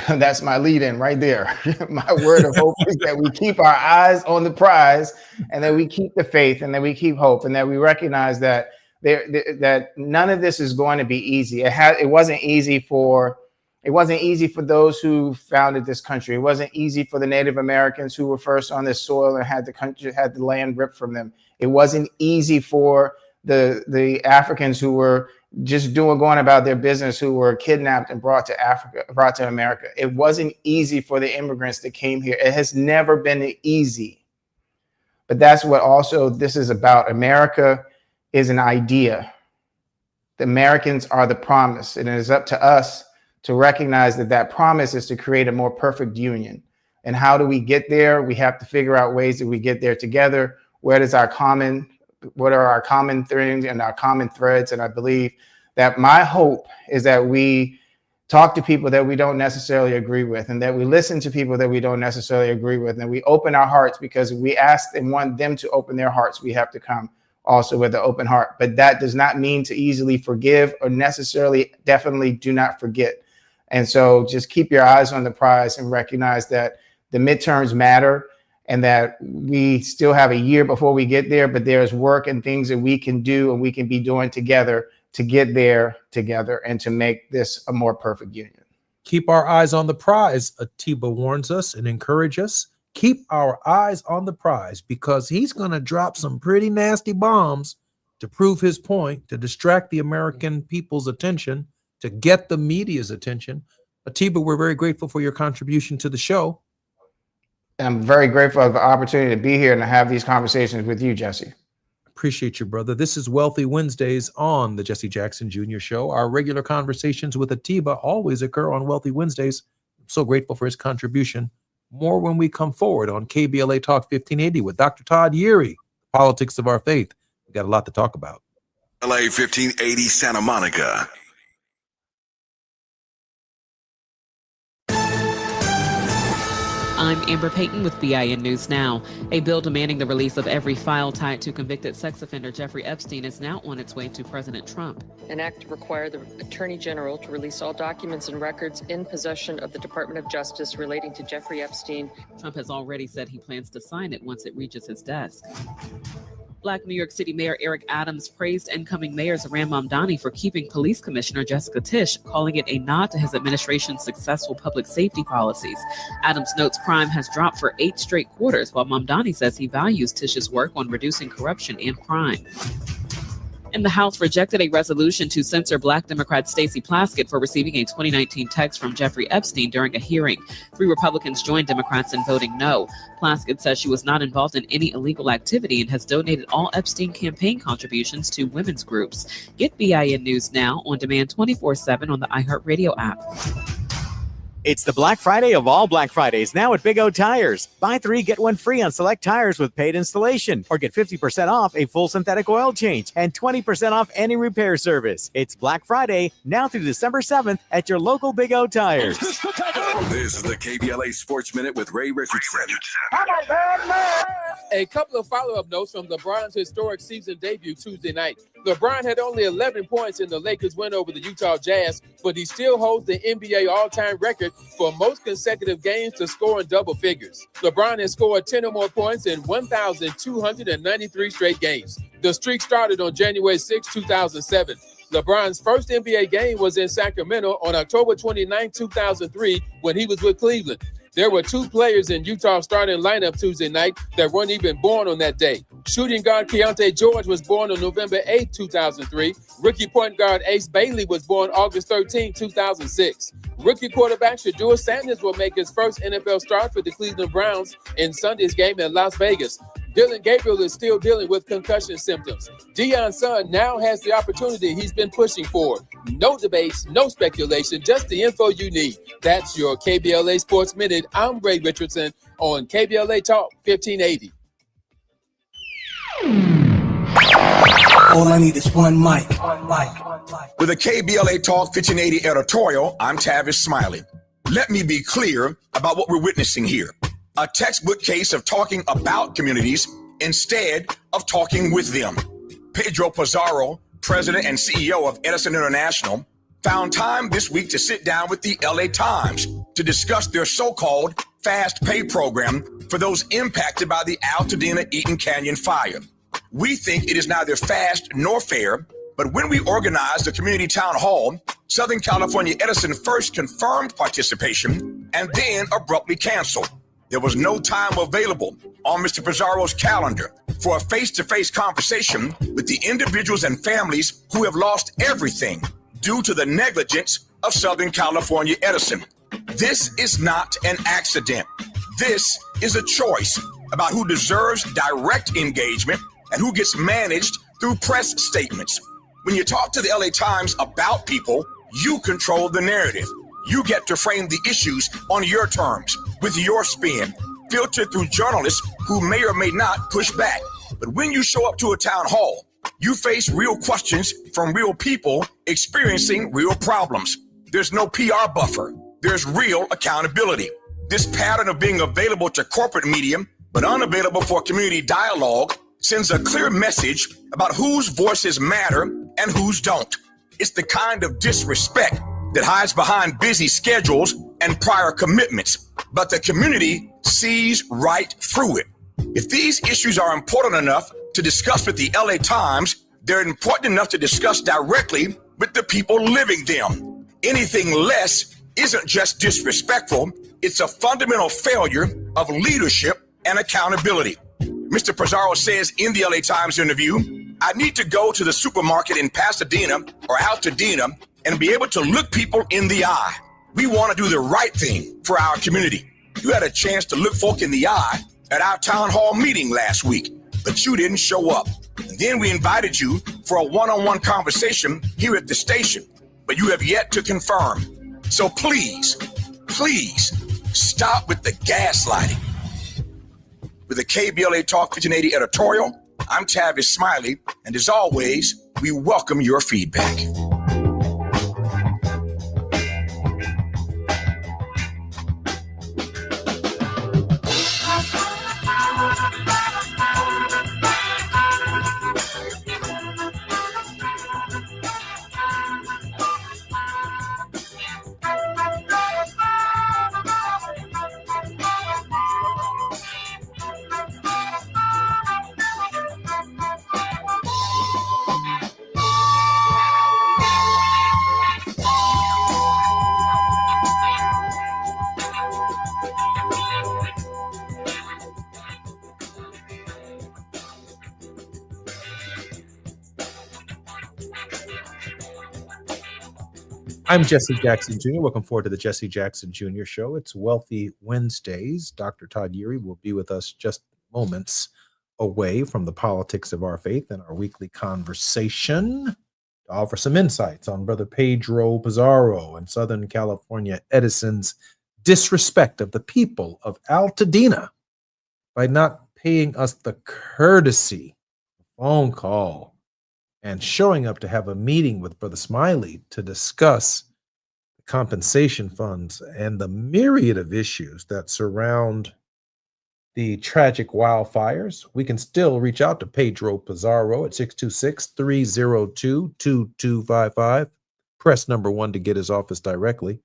That's my lead in right there. My word of hope is that we keep our eyes on the prize and that we keep the faith and that we keep hope and that we recognize that that none of this is going to be easy. It wasn't easy for those who founded this country. It wasn't easy for the Native Americans who were first on this soil and had the land ripped from them. It wasn't easy for the Africans who were just going about their business, who were kidnapped and brought to America. It wasn't easy for the immigrants that came here. It has never been easy. But that's what also this is about. America is an idea. The Americans are the promise, and it is up to us to recognize that promise is to create a more perfect union. And how do we get there? We have to figure out ways that we get there together. What are our common things and our common threads? And I believe that my hope is that we talk to people that we don't necessarily agree with, and that we listen to people that we don't necessarily agree with, and we open our hearts, because we ask and want them to open their hearts. We have to come also with an open heart. But that does not mean to easily forgive or necessarily, definitely do not forget. And so just keep your eyes on the prize and recognize that the midterms matter, and that we still have a year before we get there, but there's work and things that we can do and we can be doing together to get there together and to make this a more perfect union. Keep our eyes on the prize, Atiba warns us and encourages us. Keep our eyes on the prize, because he's going to drop some pretty nasty bombs to prove his point, to distract the American people's attention, to get the media's attention. Atiba, we're very grateful for your contribution to the show. I'm very grateful for the opportunity to be here and to have these conversations with you, Jesse. Appreciate you, brother. This is Wealthy Wednesdays on the Jesse Jackson Jr. Show. Our regular conversations with Atiba always occur on Wealthy Wednesdays. I'm so grateful for his contribution. More when we come forward on KBLA Talk 1580 with Dr. Todd Yeary, Politics of Our Faith. We've got a lot to talk about. LA 1580 Santa Monica. I'm Amber Payton with BIN News Now. A bill demanding the release of every file tied to convicted sex offender Jeffrey Epstein is now on its way to President Trump. An act to require the Attorney General to release all documents and records in possession of the Department of Justice relating to Jeffrey Epstein. Trump has already said he plans to sign it once it reaches his desk. Black New York City Mayor Eric Adams praised incoming Mayor Zohran Mamdani for keeping Police Commissioner Jessica Tisch, calling it a nod to his administration's successful public safety policies. Adams notes crime has dropped for 8 straight quarters, while Mamdani says he values Tisch's work on reducing corruption and crime. And the House rejected a resolution to censor Black Democrat Stacey Plaskett for receiving a 2019 text from Jeffrey Epstein during a hearing. 3 Republicans joined Democrats in voting no. Plaskett says she was not involved in any illegal activity and has donated all Epstein campaign contributions to women's groups. Get BIN News Now on demand 24/7 on the iHeartRadio app. It's the Black Friday of all Black Fridays now at Big O Tires. Buy 3, get 1 free on select tires with paid installation, or get 50% off a full synthetic oil change and 20% off any repair service. It's Black Friday now through December 7th at your local Big O Tires. This is the KBLA Sports Minute with Ray Richardson. A couple of follow-up notes from LeBron's historic season debut Tuesday night. LeBron had only 11 points in the Lakers win over the Utah Jazz, but he still holds the NBA all-time record for most consecutive games to score in double figures. LeBron has scored 10 or more points in 1,293 straight games. The streak started on January 6, 2007. LeBron's first NBA game was in Sacramento on October 29, 2003, when he was with Cleveland. There were 2 players in Utah's starting lineup Tuesday night that weren't even born on that day. Shooting guard Keontae George was born on November 8, 2003. Rookie point guard Ace Bailey was born August 13, 2006. Rookie quarterback Shedeur Sanders will make his first NFL start for the Cleveland Browns in Sunday's game in Las Vegas. Dillon Gabriel is still dealing with concussion symptoms. Deion's son now has the opportunity he's been pushing for. No debates, no speculation, just the info you need. That's your KBLA Sports Minute. I'm Ray Richardson on KBLA Talk 1580. All I need is one mic. With a KBLA Talk 1580 editorial, I'm Tavis Smiley. Let me be clear about what we're witnessing here. A textbook case of talking about communities instead of talking with them. Pedro Pizarro, president and CEO of Edison International, found time this week to sit down with the LA Times to discuss their so-called fast pay program for those impacted by the Altadena Eaton Canyon fire. We think it is neither fast nor fair, but when we organized the community town hall, Southern California Edison first confirmed participation and then abruptly canceled. There was no time available on Mr. Pizarro's calendar for a face-to-face conversation with the individuals and families who have lost everything due to the negligence of Southern California Edison. This is not an accident. This is a choice about who deserves direct engagement and who gets managed through press statements. When you talk to the LA Times about people, you control the narrative. You get to frame the issues on your terms, with your spin, filtered through journalists who may or may not push back. But when you show up to a town hall You face real questions from real people experiencing real problems. There's no PR buffer. There's real accountability. This pattern of being available to corporate media but unavailable for community dialogue sends a clear message about whose voices matter and whose don't. It's the kind of disrespect that hides behind busy schedules and prior commitments, but the community sees right through it. If these issues are important enough to discuss with the LA Times, they're important enough to discuss directly with the people living them. Anything less isn't just disrespectful, it's a fundamental failure of leadership and accountability. Mr. Pizarro says in the LA Times interview, I need to go to the supermarket in Pasadena or Altadena and be able to look people in the eye. We want to do the right thing for our community. You had a chance to look folk in the eye at our town hall meeting last week, but you didn't show up. And then we invited you for a one-on-one conversation here at the station, but you have yet to confirm. So please, please stop with the gaslighting. With the KBLA Talk 1580 editorial, I'm Tavis Smiley, and as always, we welcome your feedback. I'm Jesse Jackson Jr. Welcome forward to the Jesse Jackson Jr. Show. It's Wealthy Wednesdays. Dr. Todd Eury will be with us just moments away from the politics of our faith and our weekly conversation to offer some insights on Brother Pedro Pizarro and Southern California Edison's disrespect of the people of Altadena by not paying us the courtesy phone call and showing up to have a meeting with Brother Smiley to discuss the compensation funds and the myriad of issues that surround the tragic wildfires. We can still reach out to Pedro Pizarro at 626-302-2255. Press number 1 to get his office directly.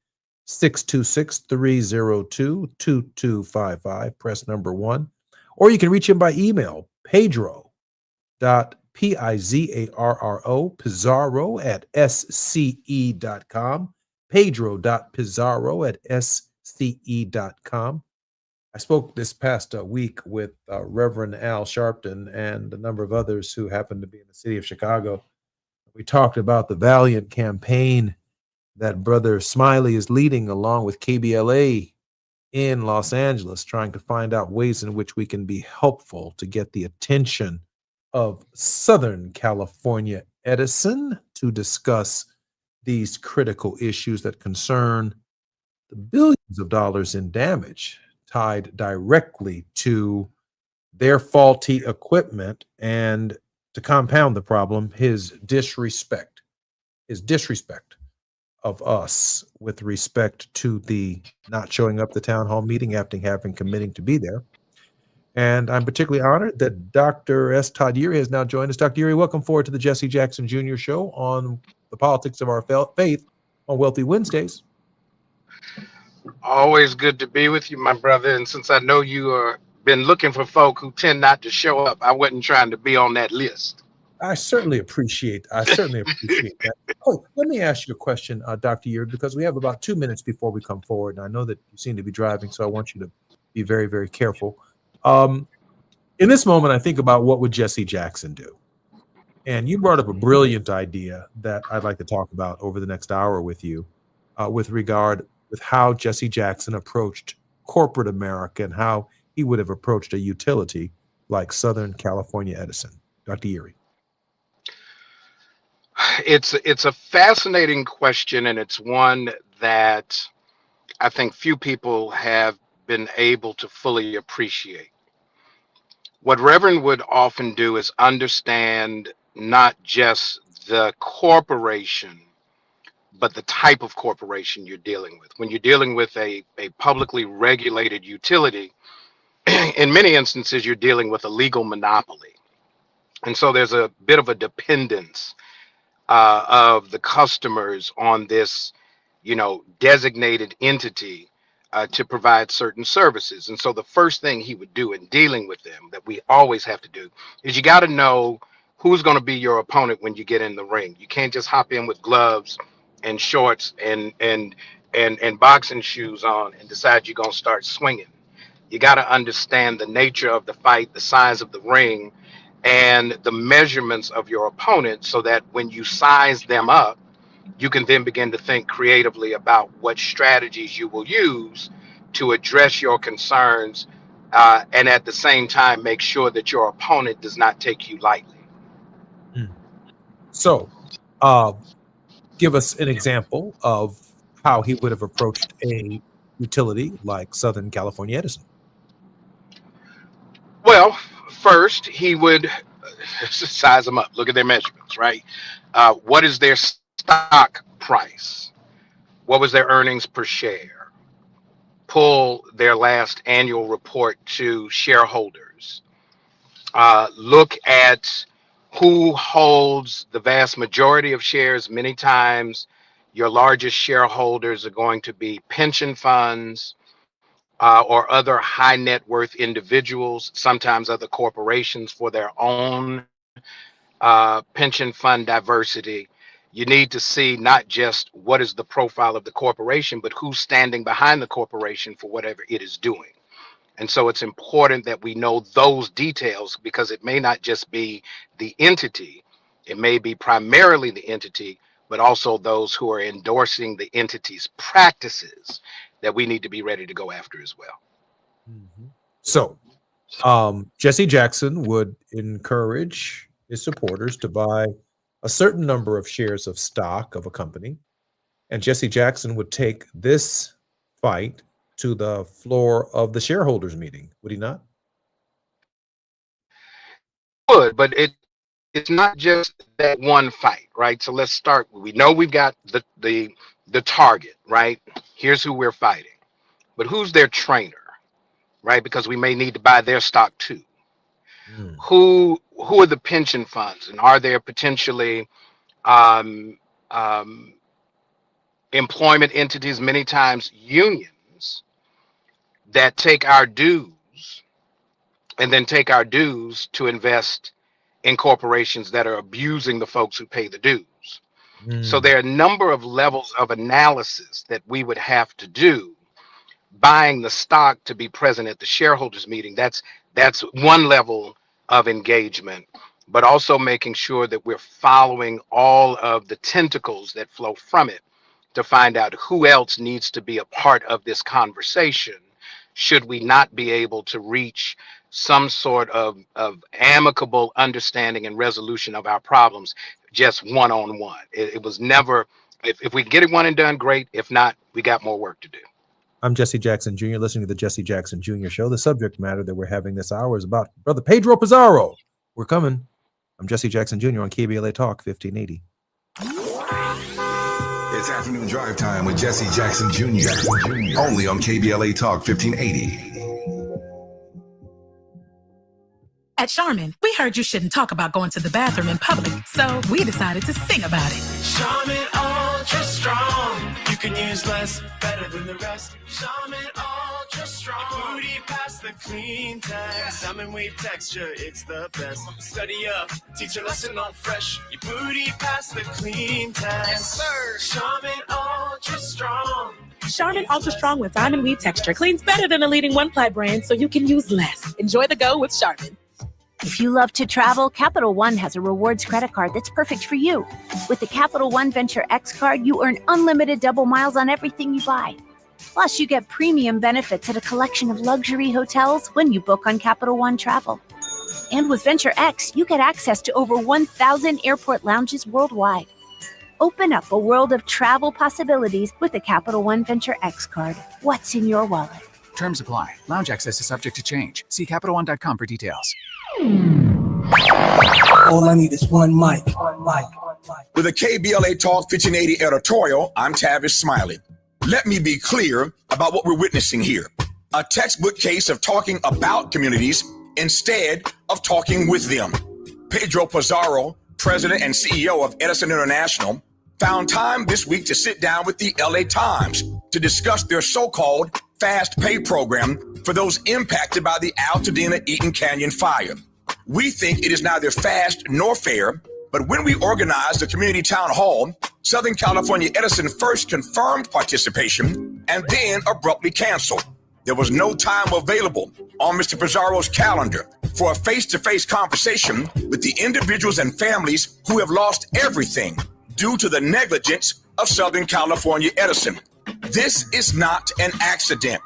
626-302-2255. Press number 1. Or you can reach him by email, pedro.pizarro, Pizarro at sce.com, pedro.pizarro@sce.com. I spoke this past week with Reverend Al Sharpton and a number of others who happen to be in the city of Chicago. We talked about the valiant campaign that Brother Smiley is leading along with KBLA in Los Angeles, trying to find out ways in which we can be helpful to get the attention of Southern California Edison to discuss these critical issues that concern the billions of dollars in damage tied directly to their faulty equipment, and to compound the problem, his disrespect of us with respect to the not showing up the town hall meeting after having committing to be there. And I'm particularly honored that Dr. S. Todd Eury has now joined us. Dr. Eury, welcome forward to the Jesse Jackson Jr. Show on the politics of our faith on Wealthy Wednesdays. Always good to be with you, my brother. And since I know you are been looking for folk who tend not to show up, I wasn't trying to be on that list. I certainly appreciate that. Oh, let me ask you a question, Dr. Eury, because we have about 2 minutes before we come forward. And I know that you seem to be driving, so I want you to be very, very careful. In this moment, I think about what would Jesse Jackson do? And you brought up a brilliant idea that I'd like to talk about over the next hour with you, with regard with how Jesse Jackson approached corporate America and how he would have approached a utility like Southern California Edison. Dr. Eury. It's a fascinating question, and it's one that I think few people have been able to fully appreciate. What Reverend would often do is understand not just the corporation, but the type of corporation you're dealing with. When you're dealing with a publicly regulated utility, in many instances, you're dealing with a legal monopoly. And so there's a bit of a dependence of the customers on this, designated entity to provide certain services. And so the first thing he would do in dealing with them that we always have to do is you got to know who's going to be your opponent when you get in the ring. You can't just hop in with gloves and shorts and boxing shoes on and decide you're going to start swinging. You got to understand the nature of the fight, the size of the ring, and the measurements of your opponent so that when you size them up, you can then begin to think creatively about what strategies you will use to address your concerns and at the same time make sure that your opponent does not take you lightly. So, give us an example of how he would have approached a utility like Southern California Edison. Well, first, he would size them up, look at their measurements, right? What is their stock price? What was their earnings per share? Pull their last annual report to shareholders. Look at who holds the vast majority of shares. Many times, your largest shareholders are going to be pension funds or other high net worth individuals, sometimes other corporations for their own pension fund diversity. You need to see not just what is the profile of the corporation, but who's standing behind the corporation for whatever it is doing. And so it's important that we know those details because it may not just be the entity, it may be primarily the entity, but also those who are endorsing the entity's practices that we need to be ready to go after as well. So, Jesse Jackson would encourage his supporters to buy a certain number of shares of stock of a company, and Jesse Jackson would take this fight to the floor of the shareholders meeting, would he not? Would, but it's not just that one fight, right? So let's start. We know we've got the target, right? Here's who we're fighting, but who's their trainer, right? Because we may need to buy their stock too. Who are the pension funds, and are there potentially employment entities, many times unions, that take our dues and then take our dues to invest in corporations that are abusing the folks who pay the dues. So there are a number of levels of analysis that we would have to do. Buying the stock to be present at the shareholders meeting, that's one level of engagement, but also making sure that we're following all of the tentacles that flow from it to find out who else needs to be a part of this conversation should we not be able to reach some sort of amicable understanding and resolution of our problems just one-on-one. It was never, if we get it one and done, great. If not, we got more work to do. I'm Jesse Jackson Jr., listening to the Jesse Jackson Jr. Show. The subject matter that we're having this hour is about Brother Pedro Pizarro. We're coming. I'm Jesse Jackson Jr. on KBLA Talk 1580. It's afternoon drive time with Jesse Jackson Jr. Only on KBLA Talk 1580. At Charmin, we heard you shouldn't talk about going to the bathroom in public, so we decided to sing about it. Charmin Ultra Strong. You can use less, better than the rest. Charmin Ultra Strong. Your booty past the clean test. Salmon weave texture, it's the best. Study up, teach a lesson on fresh. Your booty past the clean test. Yes, sir. Charmin Ultra Strong. Charmin Ultra Strong with diamond weave texture cleans better than a leading one-ply brand, so you can use less. Enjoy the go with Charmin. If you love to travel, Capital One has a rewards credit card that's perfect for you. With the Capital One Venture X card, you earn unlimited double miles on everything you buy. Plus, you get premium benefits at a collection of luxury hotels when you book on Capital One Travel. And with Venture X, you get access to over 1,000 airport lounges worldwide. Open up a world of travel possibilities with the Capital One Venture X card. What's in your wallet? Terms apply. Lounge access is subject to change. See CapitalOne.com for details. All I need is one mic. With a KBLA Talk 1580 editorial, I'm Tavis Smiley. Let me be clear about what we're witnessing here. A textbook case of talking about communities instead of talking with them. Pedro Pizarro, president and CEO of Edison International, found time this week to sit down with the LA Times to discuss their so-called fast pay program for those impacted by the Altadena Eaton Canyon fire. We think it is neither fast nor fair, but when we organized the community town hall, Southern California Edison first confirmed participation and then abruptly canceled. There was no time available on Mr. Pizarro's calendar for a face-to-face conversation with the individuals and families who have lost everything due to the negligence of Southern California Edison. This is not an accident.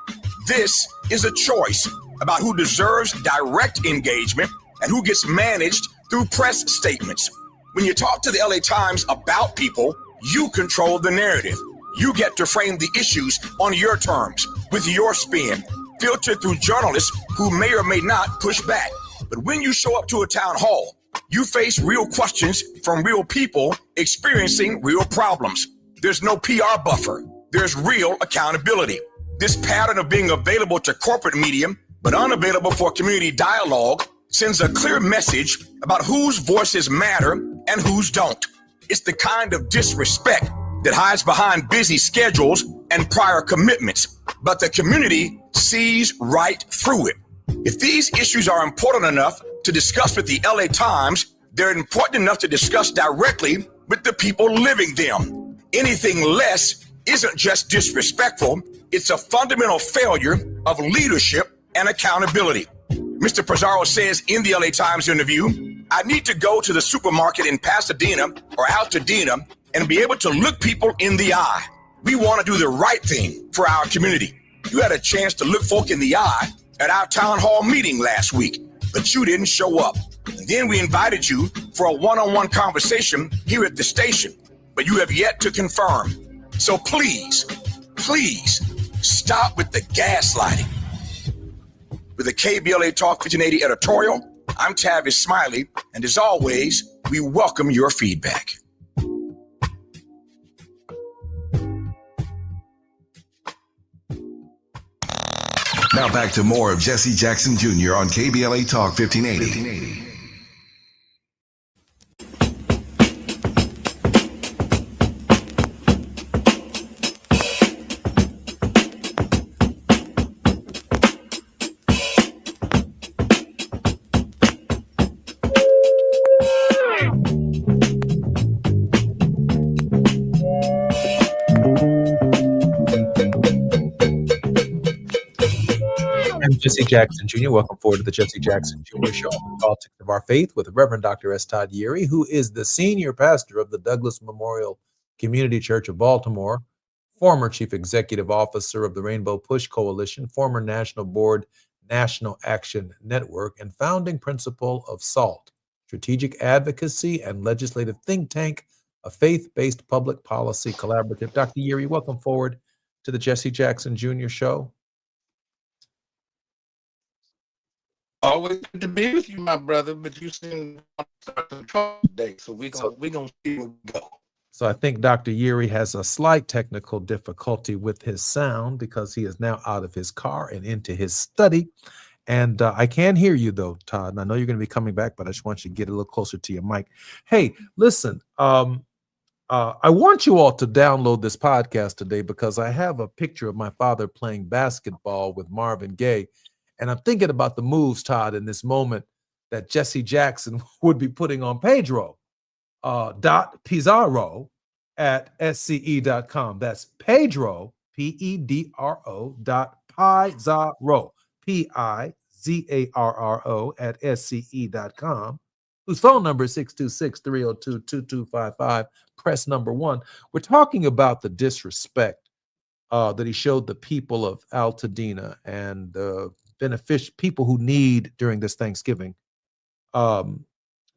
This is a choice about who deserves direct engagement and who gets managed through press statements. When you talk to the LA Times about people, you control the narrative. You get to frame the issues on your terms, with your spin, filtered through journalists who may or may not push back. But when you show up to a town hall, you face real questions from real people experiencing real problems. There's no PR buffer. There's real accountability. This pattern of being available to corporate media, but unavailable for community dialogue, sends a clear message about whose voices matter and whose don't. It's the kind of disrespect that hides behind busy schedules and prior commitments, but the community sees right through it. If these issues are important enough to discuss with the LA Times, they're important enough to discuss directly with the people living them. Anything less isn't just disrespectful, it's a fundamental failure of leadership and accountability. Mr. Pizarro says in the LA Times interview, I need to go to the supermarket in Pasadena or Altadena and be able to look people in the eye. We want to do the right thing for our community. You had a chance to look folk in the eye at our town hall meeting last week, but you didn't show up. And then we invited you for a one-on-one conversation here at the station, but you have yet to confirm. So please, please stop with the gaslighting. With a KBLA Talk 1580 editorial, I'm Tavis Smiley, and as always, we welcome your feedback. Now back to more of Jesse Jackson Jr. on KBLA Talk 1580. Jesse Jackson Jr. Welcome forward to the Jesse Jackson Jr. Show on the Politics of Our Faith with Reverend Dr. S. Todd Yeary, who is the senior pastor of the Douglas Memorial Community Church of Baltimore, former chief executive officer of the Rainbow Push Coalition, former national board, National Action Network, and founding principal of SALT, Strategic Advocacy and Legislative Think Tank, a faith-based public policy collaborative. Dr. Yeary, welcome forward to the Jesse Jackson Jr. Show. Always good to be with you, my brother, but you seem to start some trouble today, so we're gonna see where we go. So I think Dr. Yeary has a slight technical difficulty with his sound because he is now out of his car and into his study. And I can hear you though, Todd. And I know you're going to be coming back, but I just want you to get a little closer to your mic. Hey, listen, I want you all to download this podcast today because I have a picture of my father playing basketball with Marvin Gaye. And I'm thinking about the moves, Todd, in this moment that Jesse Jackson would be putting on Pedro Pizarro at SCE.com. That's Pedro, Pedro Pizarro, Pizarro at SCE.com, whose phone number is 626-302-2255, press number 1. We're talking about the disrespect that he showed the people of Altadena and the people who need during this Thanksgiving, and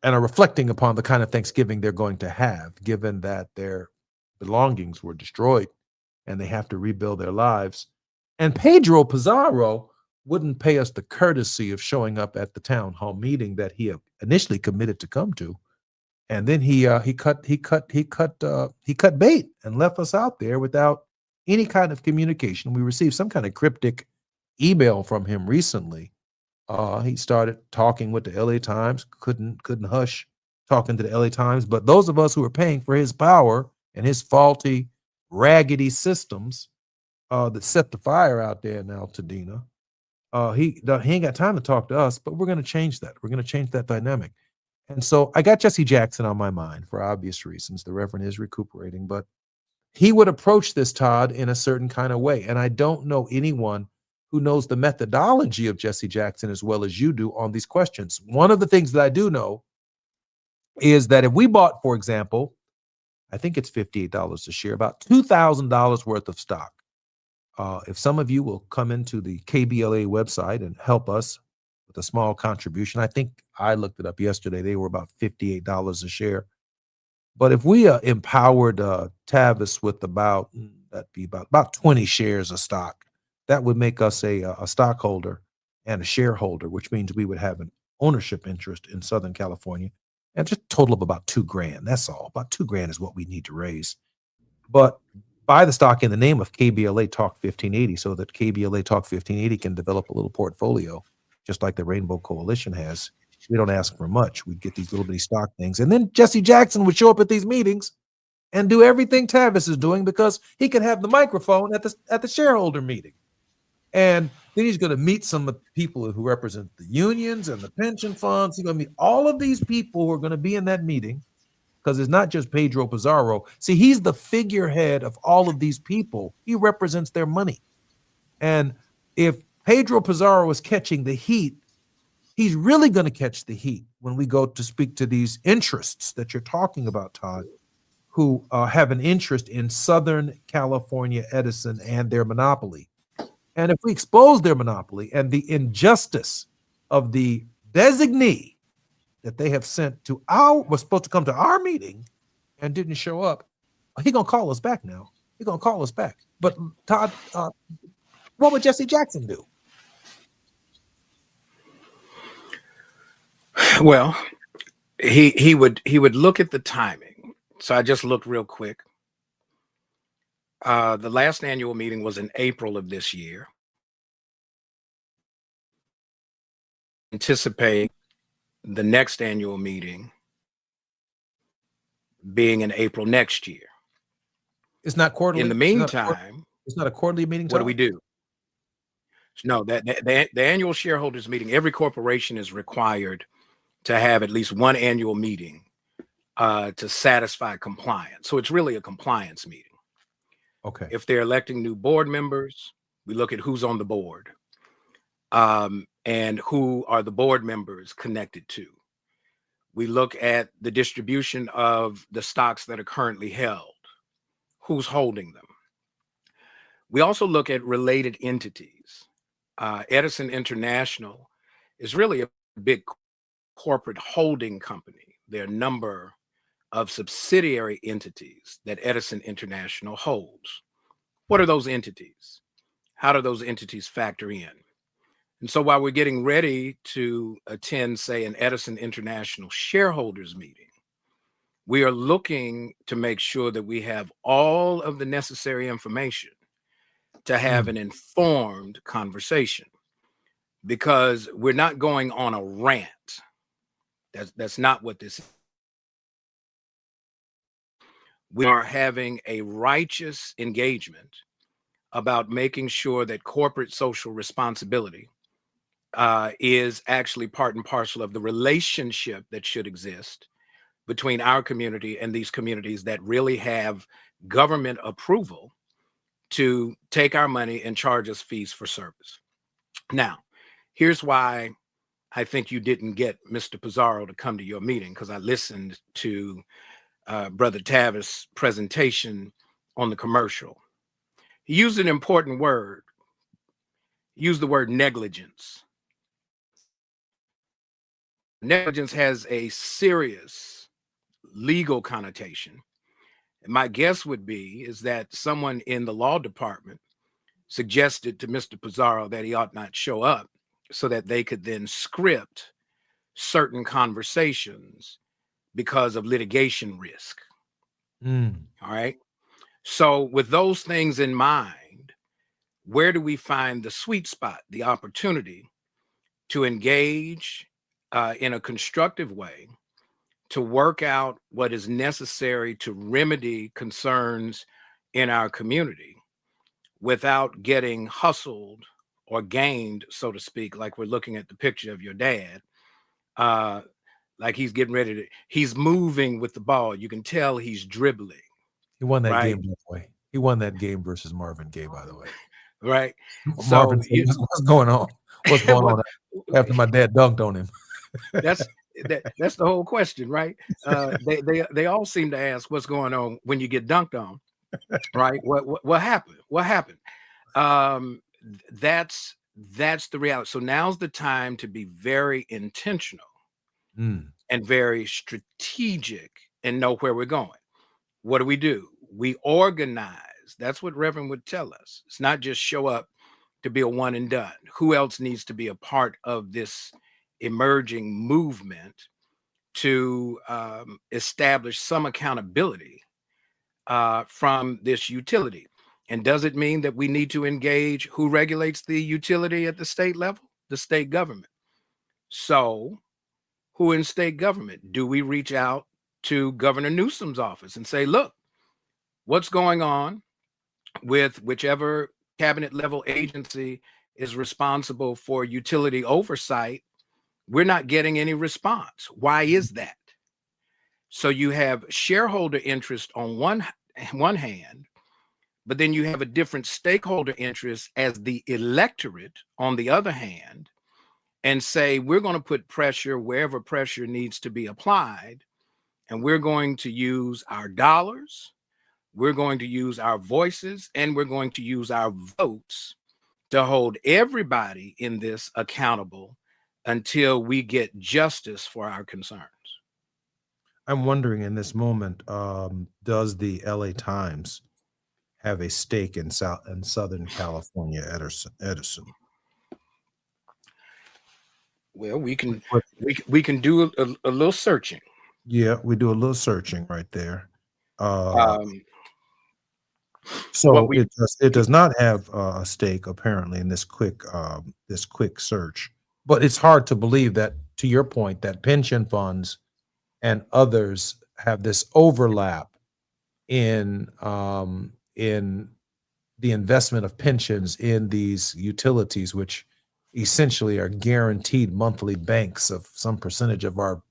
are reflecting upon the kind of Thanksgiving they're going to have, given that their belongings were destroyed and they have to rebuild their lives. And Pedro Pizarro wouldn't pay us the courtesy of showing up at the town hall meeting that he initially committed to come to, and then he cut bait and left us out there without any kind of communication. We received some kind of cryptic email from him recently. He started talking with the LA Times, couldn't hush talking to the LA Times, but those of us who are paying for his power and his faulty, raggedy systems that set the fire out there in Altadena, he ain't got time to talk to us, but we're going to change that. We're going to change that dynamic. And so I got Jesse Jackson on my mind for obvious reasons. The Reverend is recuperating, but he would approach this, Todd, in a certain kind of way. And I don't know anyone who knows the methodology of Jesse Jackson as well as you do on these questions. One of the things that I do know is that if we bought, for example, I think it's $58 a share, about $2,000 worth of stock. If some of you will come into the KBLA website and help us with a small contribution, I think I looked it up yesterday. They were about $58 a share. But if we empowered Tavis with that'd be about 20 shares of stock, that would make us a stockholder and a shareholder, which means we would have an ownership interest in Southern California, and just a total of about $2,000. That's all. About $2,000 is what we need to raise. But buy the stock in the name of KBLA Talk 1580 so that KBLA Talk 1580 can develop a little portfolio, just like the Rainbow Coalition has. We don't ask for much. We get these little bitty stock things. And then Jesse Jackson would show up at these meetings and do everything Tavis is doing because he can have the microphone at the shareholder meeting. And then he's going to meet some of the people who represent the unions and the pension funds. He's going to meet all of these people who are going to be in that meeting, because it's not just Pedro Pizarro. See, he's the figurehead of all of these people. He represents their money. And if Pedro Pizarro is catching the heat, he's really going to catch the heat when we go to speak to these interests that you're talking about, Todd, who have an interest in Southern California Edison and their monopoly. And if we expose their monopoly and the injustice of the designee that they have sent to was supposed to come to our meeting and didn't show up, he's going to call us back now. He's going to call us back. But Todd, what would Jesse Jackson do? Well, he would look at the timing. So I just looked real quick. The last annual meeting was in April of this year. Anticipate the next annual meeting being in April next year. It's not quarterly. In the meantime, it's not a quarterly meeting. What do we do? No, the annual shareholders meeting, every corporation is required to have at least one annual meeting to satisfy compliance. So it's really a compliance meeting. Okay. If they're electing new board members, we look at who's on the board and who are the board members connected to. We look at the distribution of the stocks that are currently held, who's holding them. We also look at related entities. Edison International is really a big corporate holding company. There are a number of subsidiary entities that Edison International holds. What are those entities? How do those entities factor in? And so while we're getting ready to attend, say, an Edison International shareholders meeting, we are looking to make sure that we have all of the necessary information to have an informed conversation, because we're not going on a rant. That's not what this is. We are having a righteous engagement about making sure that corporate social responsibility is actually part and parcel of the relationship that should exist between our community and these communities that really have government approval to take our money and charge us fees for service. Now, here's why I think you didn't get Mr. Pizarro to come to your meeting, because I listened to Brother Tavis' presentation on the commercial. He used an important word. He used the word negligence. Negligence has a serious legal connotation. And my guess would be is that someone in the law department suggested to Mr. Pizarro that he ought not show up so that they could then script certain conversations because of litigation risk. All right. So with those things in mind, where do we find the sweet spot, the opportunity to engage in a constructive way, to work out what is necessary to remedy concerns in our community without getting hustled or gained, so to speak, like we're looking at the picture of your dad, like he's getting ready to, he's moving with the ball. You can tell he's dribbling. He won that right? game, by the way. He won that game versus Marvin Gaye, by the way. Right. Marvin, So what's going on? What's going on after my dad dunked on him? that's the whole question, right? They all seem to ask what's going on when you get dunked on, right? What happened? What happened? That's the reality. So now's the time to be very intentional and very strategic and know where we're going. What do? We organize. That's what Reverend would tell us. It's not just show up to be a one and done. Who else needs to be a part of this emerging movement to establish some accountability from this utility? And does it mean that we need to engage who regulates the utility at the state level? The state government. So who in state government? Do we reach out to Governor Newsom's office and say, look, what's going on with whichever cabinet level agency is responsible for utility oversight? We're not getting any response. Why is that? So you have shareholder interest on one hand, but then you have a different stakeholder interest as the electorate on the other hand, and say, we're going to put pressure wherever pressure needs to be applied. And we're going to use our dollars, we're going to use our voices, and we're going to use our votes to hold everybody in this accountable until we get justice for our concerns. I'm wondering in this moment, does the LA Times have a stake in Southern California Edison? Well, we can do a little searching. Yeah, we do a little searching right there. What So we- it does not have a stake apparently in this quick search, but it's hard to believe that, to your point, that pension funds and others have this overlap in the investment of pensions in these utilities, which essentially are guaranteed monthly banks of some percentage of our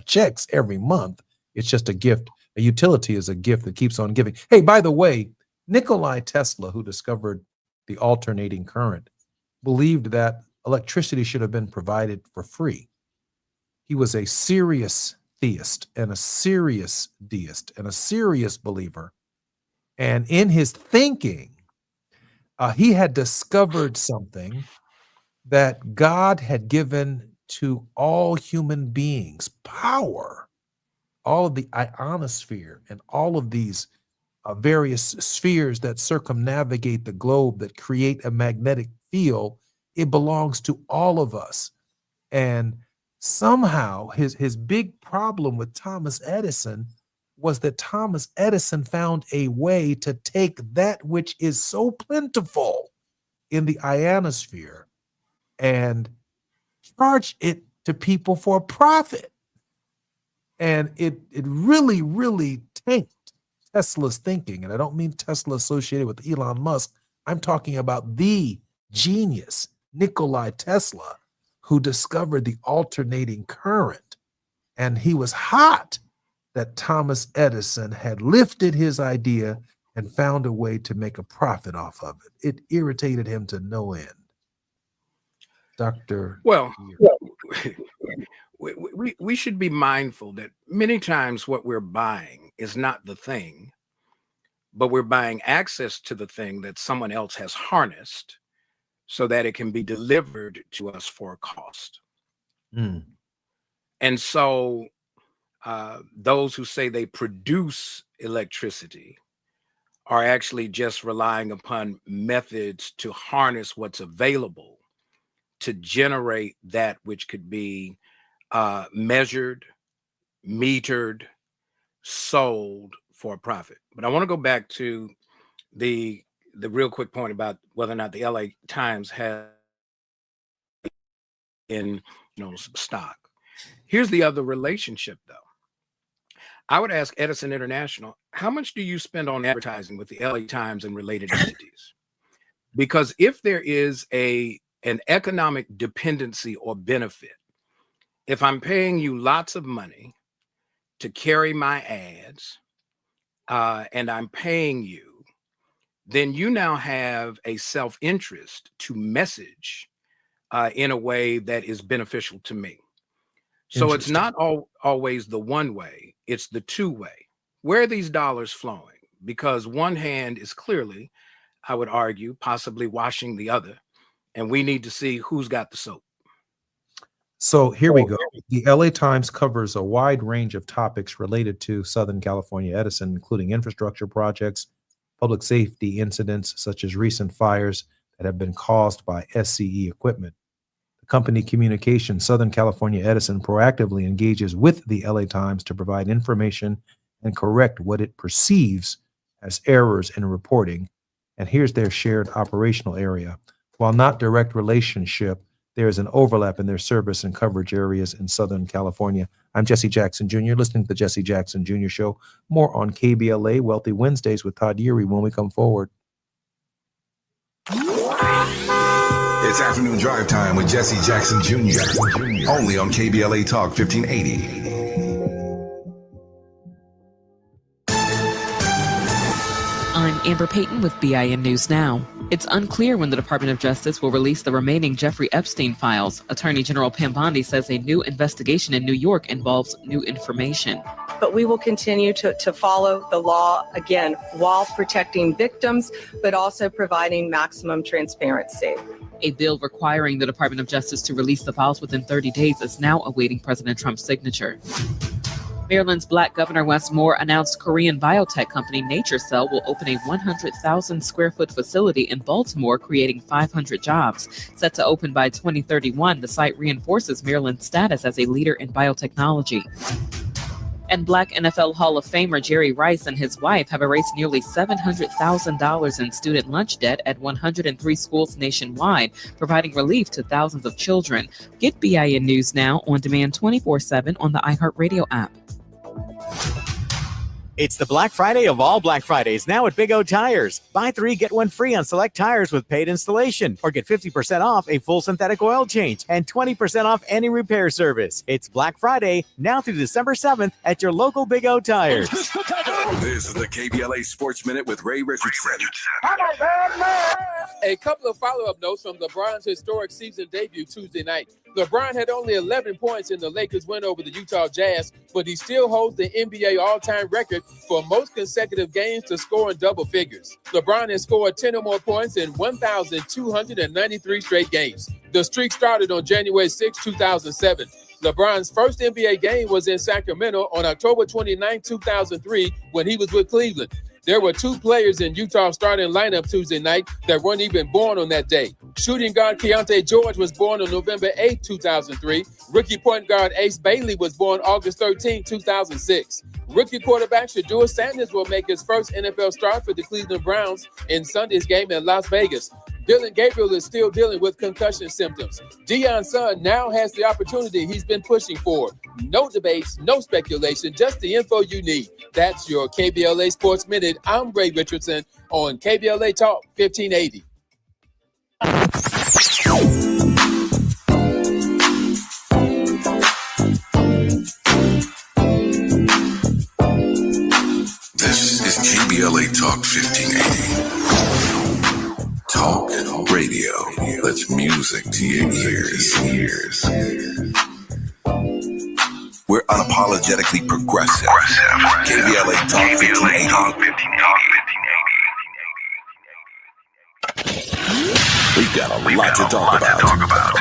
checks every month. It's just a gift. A utility is a gift that keeps on giving. Hey, by the way, Nikola Tesla, who discovered the alternating current, believed that electricity should have been provided for free. He was a serious theist and a serious deist and a serious believer. And in his thinking, he had discovered something that God had given to all human beings, power, all of the ionosphere and all of these various spheres that circumnavigate the globe that create a magnetic field. It belongs to all of us. And somehow his big problem with Thomas Edison was that Thomas Edison found a way to take that which is so plentiful in the ionosphere and charge it to people for profit. And it really, really tanked Tesla's thinking. And I don't mean Tesla associated with Elon Musk. I'm talking about the genius, Nikola Tesla, who discovered the alternating current. And he was hot that Thomas Edison had lifted his idea and found a way to make a profit off of it. It irritated him to no end. Dr. Well, we should be mindful that many times what we're buying is not the thing, but we're buying access to the thing that someone else has harnessed so that it can be delivered to us for a cost. And so those who say they produce electricity are actually just relying upon methods to harness what's available to generate that which could be measured, metered, sold for a profit. But I want to go back to the real quick point about whether or not the LA Times has in stock. Here's the other relationship, though. I would ask Edison International, how much do you spend on advertising with the LA Times and related entities? Because if there is an economic dependency or benefit, if I'm paying you lots of money to carry my ads, and I'm paying you, then you now have a self-interest to message in a way that is beneficial to me. So it's not always the one way, it's the two way. Where are these dollars flowing? Because one hand is clearly, I would argue, possibly washing the other, and we need to see who's got the soap. So here we go. The LA Times covers a wide range of topics related to Southern California Edison, including infrastructure projects, public safety incidents such as recent fires that have been caused by SCE equipment. The company Communication Southern California Edison proactively engages with the LA Times to provide information and correct what it perceives as errors in reporting. And here's their shared operational area. While not direct relationship, there is an overlap in their service and coverage areas in Southern California. I'm Jesse Jackson Jr., listening to the Jesse Jackson Jr. Show. More on KBLA Wealthy Wednesdays with Todd Yeary when we come forward. It's afternoon drive time with Jesse Jackson Jr. Only on KBLA Talk 1580. I'm Amber Payton with BIN News Now. It's unclear when the Department of Justice will release the remaining Jeffrey Epstein files. Attorney General Pam Bondi says a new investigation in New York involves new information. But we will continue to follow the law, again, while protecting victims, but also providing maximum transparency. A bill requiring the Department of Justice to release the files within 30 days is now awaiting President Trump's signature. Maryland's Black Governor Wes Moore announced Korean biotech company NatureCell will open a 100,000 square foot facility in Baltimore, creating 500 jobs. Set to open by 2031, the site reinforces Maryland's status as a leader in biotechnology. And Black NFL Hall of Famer Jerry Rice and his wife have erased nearly $700,000 in student lunch debt at 103 schools nationwide, providing relief to thousands of children. Get BIN News Now on demand 24/7 on the iHeartRadio app. It's the Black Friday of all Black Fridays now at Big O Tires. Buy 3, get 1 free on select tires with paid installation, or get 50% off a full synthetic oil change and 20% off any repair service. It's Black Friday now through December 7th at your local Big O Tires. This is the KBLA Sports Minute with Ray Richardson. A couple of follow-up notes from LeBron's historic season debut Tuesday night. LeBron had only 11 points in the Lakers win over the Utah Jazz, but he still holds the NBA all-time record for most consecutive games to score in double figures. LeBron has scored 10 or more points in 1,293 straight games. The streak started on January 6, 2007. LeBron's first NBA game was in Sacramento on October 29, 2003, when he was with Cleveland. There were 2 players in Utah's starting lineup Tuesday night that weren't even born on that day. Shooting guard Keontae George was born on November 8, 2003. Rookie point guard Ace Bailey was born August 13, 2006. Rookie quarterback Shedeur Sanders will make his first NFL start for the Cleveland Browns in Sunday's game in Las Vegas. Dillon Gabriel is still dealing with concussion symptoms. Deion's son now has the opportunity he's been pushing for. No debates, no speculation, just the info you need. That's your KBLA Sports Minute. I'm Ray Richardson on KBLA Talk 1580. This is KBLA Talk 1580. Talk radio. That's music to your ears. We're unapologetically progressive. KBLA Talk 1580. We've got a lot to talk about.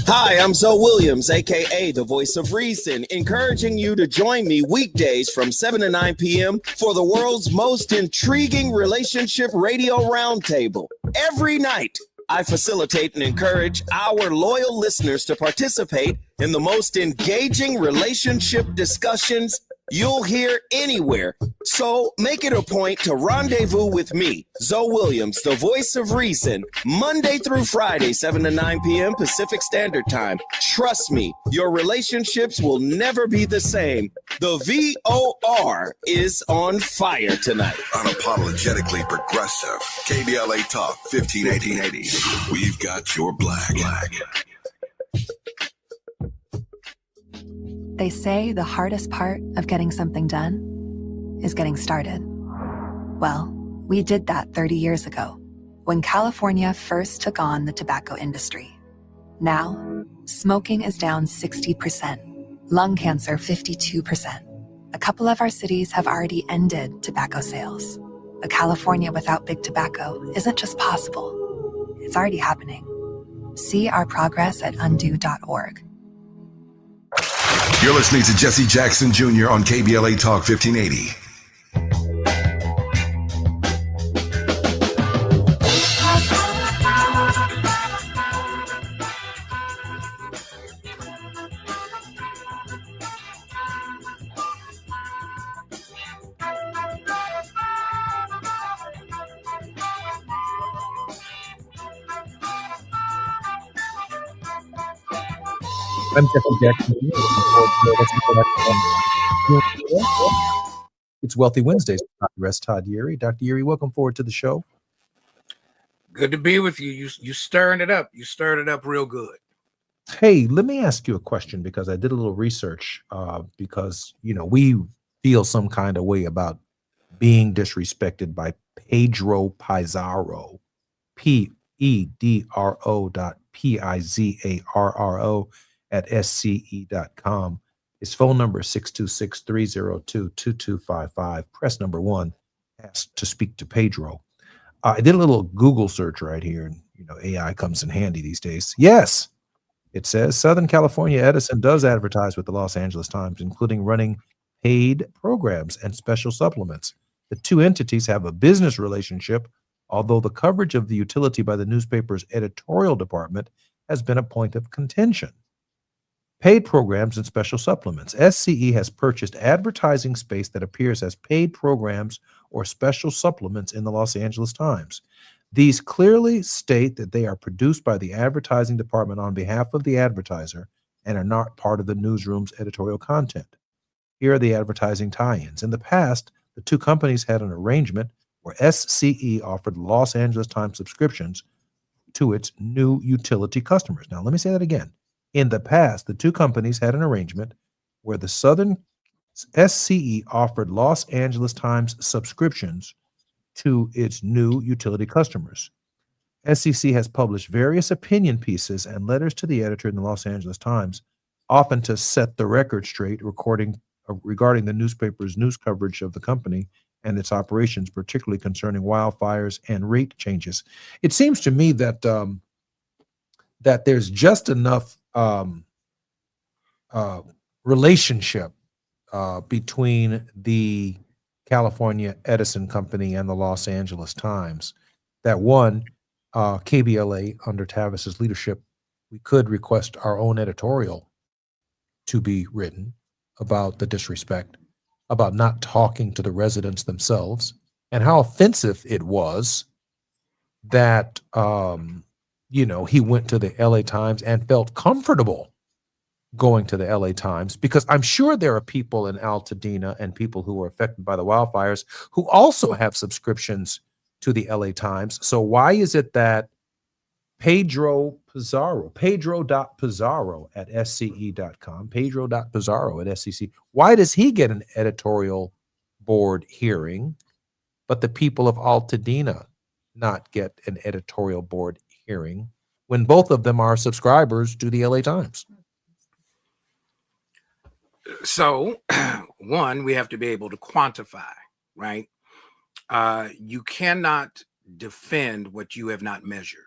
Hi, I'm Zoe Williams, aka the Voice of Reason, encouraging you to join me weekdays from 7 to 9 p.m. for the world's most intriguing relationship radio roundtable. Every night, I facilitate and encourage our loyal listeners to participate in the most engaging relationship discussions you'll hear anywhere. So make it a point to rendezvous with me, Zoe Williams, the Voice of Reason, Monday through Friday, 7 to 9 p.m. Pacific Standard Time. Trust me, your relationships will never be the same. The VOR is on fire tonight. Unapologetically progressive. KBLA Talk 1580. We've got your black. They say the hardest part of getting something done is getting started. Well, we did that 30 years ago when California first took on the tobacco industry. Now, smoking is down 60%, lung cancer 52%. A couple of our cities have already ended tobacco sales. A California without big tobacco isn't just possible, it's already happening. See our progress at undo.org. You're listening to Jesse Jackson Jr. on KBLA Talk 1580. I'm Jesse Jackson. It's Wealthy Wednesdays. Dr. Todd Yeary. Dr. Yeary, welcome forward to the show. Good to be with you. You stirring it up. You stirred it up real good. Hey, let me ask you a question because I did a little research because, we feel some kind of way about being disrespected by Pedro Pizarro, PEDRO.PIZARRO at SCE.com. His phone number is 626-302-2255. Press number 1. Ask to speak to Pedro. I did a little Google search right here, and AI comes in handy these days. Yes, it says Southern California Edison does advertise with the Los Angeles Times, including running paid programs and special supplements. The two entities have a business relationship, although the coverage of the utility by the newspaper's editorial department has been a point of contention. Paid programs and special supplements. SCE has purchased advertising space that appears as paid programs or special supplements in the Los Angeles Times. These clearly state that they are produced by the advertising department on behalf of the advertiser and are not part of the newsroom's editorial content. Here are the advertising tie-ins. In the past, the two companies had an arrangement where SCE offered Los Angeles Times subscriptions to its new utility customers. Now, let me say that again. In the past, the two companies had an arrangement where the Southern SCE offered Los Angeles Times subscriptions to its new utility customers. SCC has published various opinion pieces and letters to the editor in the Los Angeles Times, often to set the record straight regarding the newspaper's news coverage of the company and its operations, particularly concerning wildfires and rate changes. It seems to me that that there's just enough relationship between the California Edison Company and the Los Angeles Times that one, KBLA under Tavis's leadership, we could request our own editorial to be written about the disrespect, about not talking to the residents themselves, and how offensive it was that he went to the LA Times and felt comfortable going to the LA Times, because I'm sure there are people in Altadena and people who were affected by the wildfires who also have subscriptions to the LA Times. So why is it that Pedro.Pizarro at SCE.com, Pedro.Pizarro at SCC, why does he get an editorial board hearing, but the people of Altadena not get an editorial board hearing when both of them are subscribers to the LA Times? So, one, we have to be able to quantify, right? You cannot defend what you have not measured.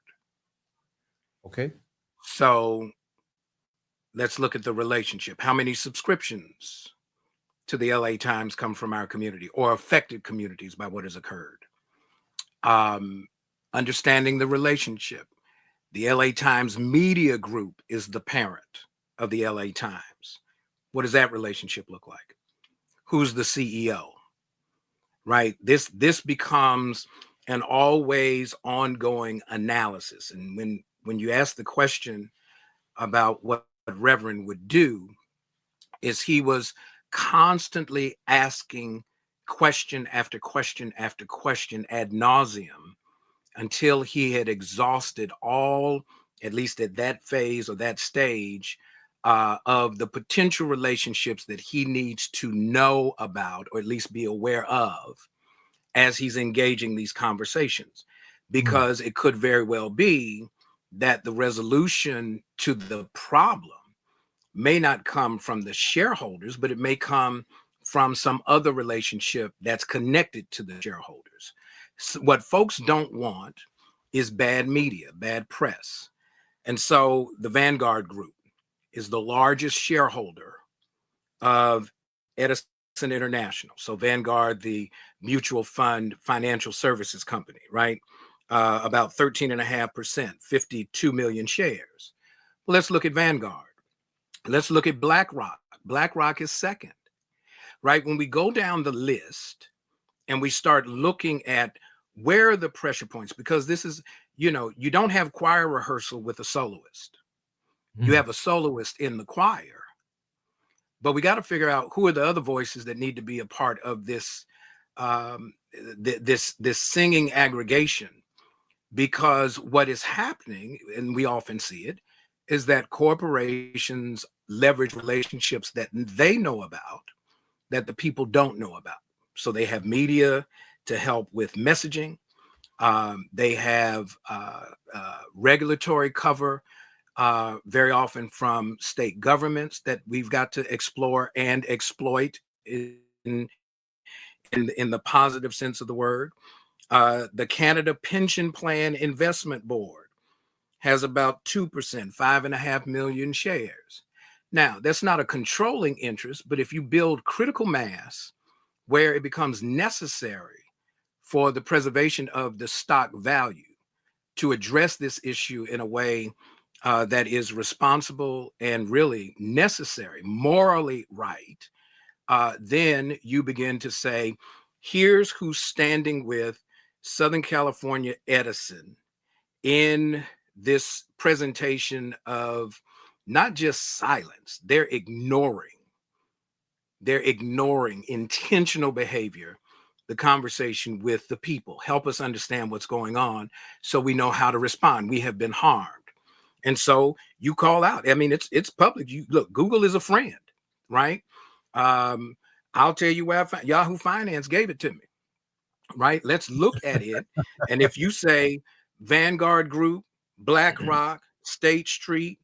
Okay. So let's look at the relationship. How many subscriptions to the LA Times come from our community or affected communities by what has occurred? Understanding the relationship. The LA Times Media Group is the parent of the LA Times. What does that relationship look like? Who's the CEO? Right? This becomes an always ongoing analysis. And when you ask the question about what Reverend would do, is he was constantly asking question after question after question ad nauseum until he had exhausted all, at least at that phase or that stage, of the potential relationships that he needs to know about or at least be aware of as he's engaging these conversations. Because it could very well be that the resolution to the problem may not come from the shareholders, but it may come from some other relationship that's connected to the shareholders. So what folks don't want is bad media, bad press. And so the Vanguard Group is the largest shareholder of Edison International. So Vanguard, the mutual fund financial services company, right? About 13.5%, 52 million shares. Well, let's look at Vanguard. Let's look at BlackRock. BlackRock is second, right? When we go down the list and we start looking at where are the pressure points, because this is, you don't have choir rehearsal with a soloist. You have a soloist in the choir, but we got to figure out who are the other voices that need to be a part of this, this singing aggregation, because what is happening, and we often see it, is that corporations leverage relationships that they know about that the people don't know about. So they have media to help with messaging. They have regulatory cover, very often from state governments that we've got to explore and exploit in the positive sense of the word. The Canada Pension Plan Investment Board has about 2%, 5.5 million shares. Now, that's not a controlling interest, but if you build critical mass where it becomes necessary for the preservation of the stock value to address this issue in a way that is responsible and really necessary, morally right, then you begin to say, here's who's standing with Southern California Edison in this presentation of not just silence, they're ignoring intentional behavior, the conversation with the people. Help us understand what's going on so we know how to respond. We have been harmed. And so you call out. I mean, it's public. You look, Google is a friend, right? I'll tell you where Yahoo Finance gave it to me, right? Let's look at it. And if you say Vanguard Group, BlackRock, State Street,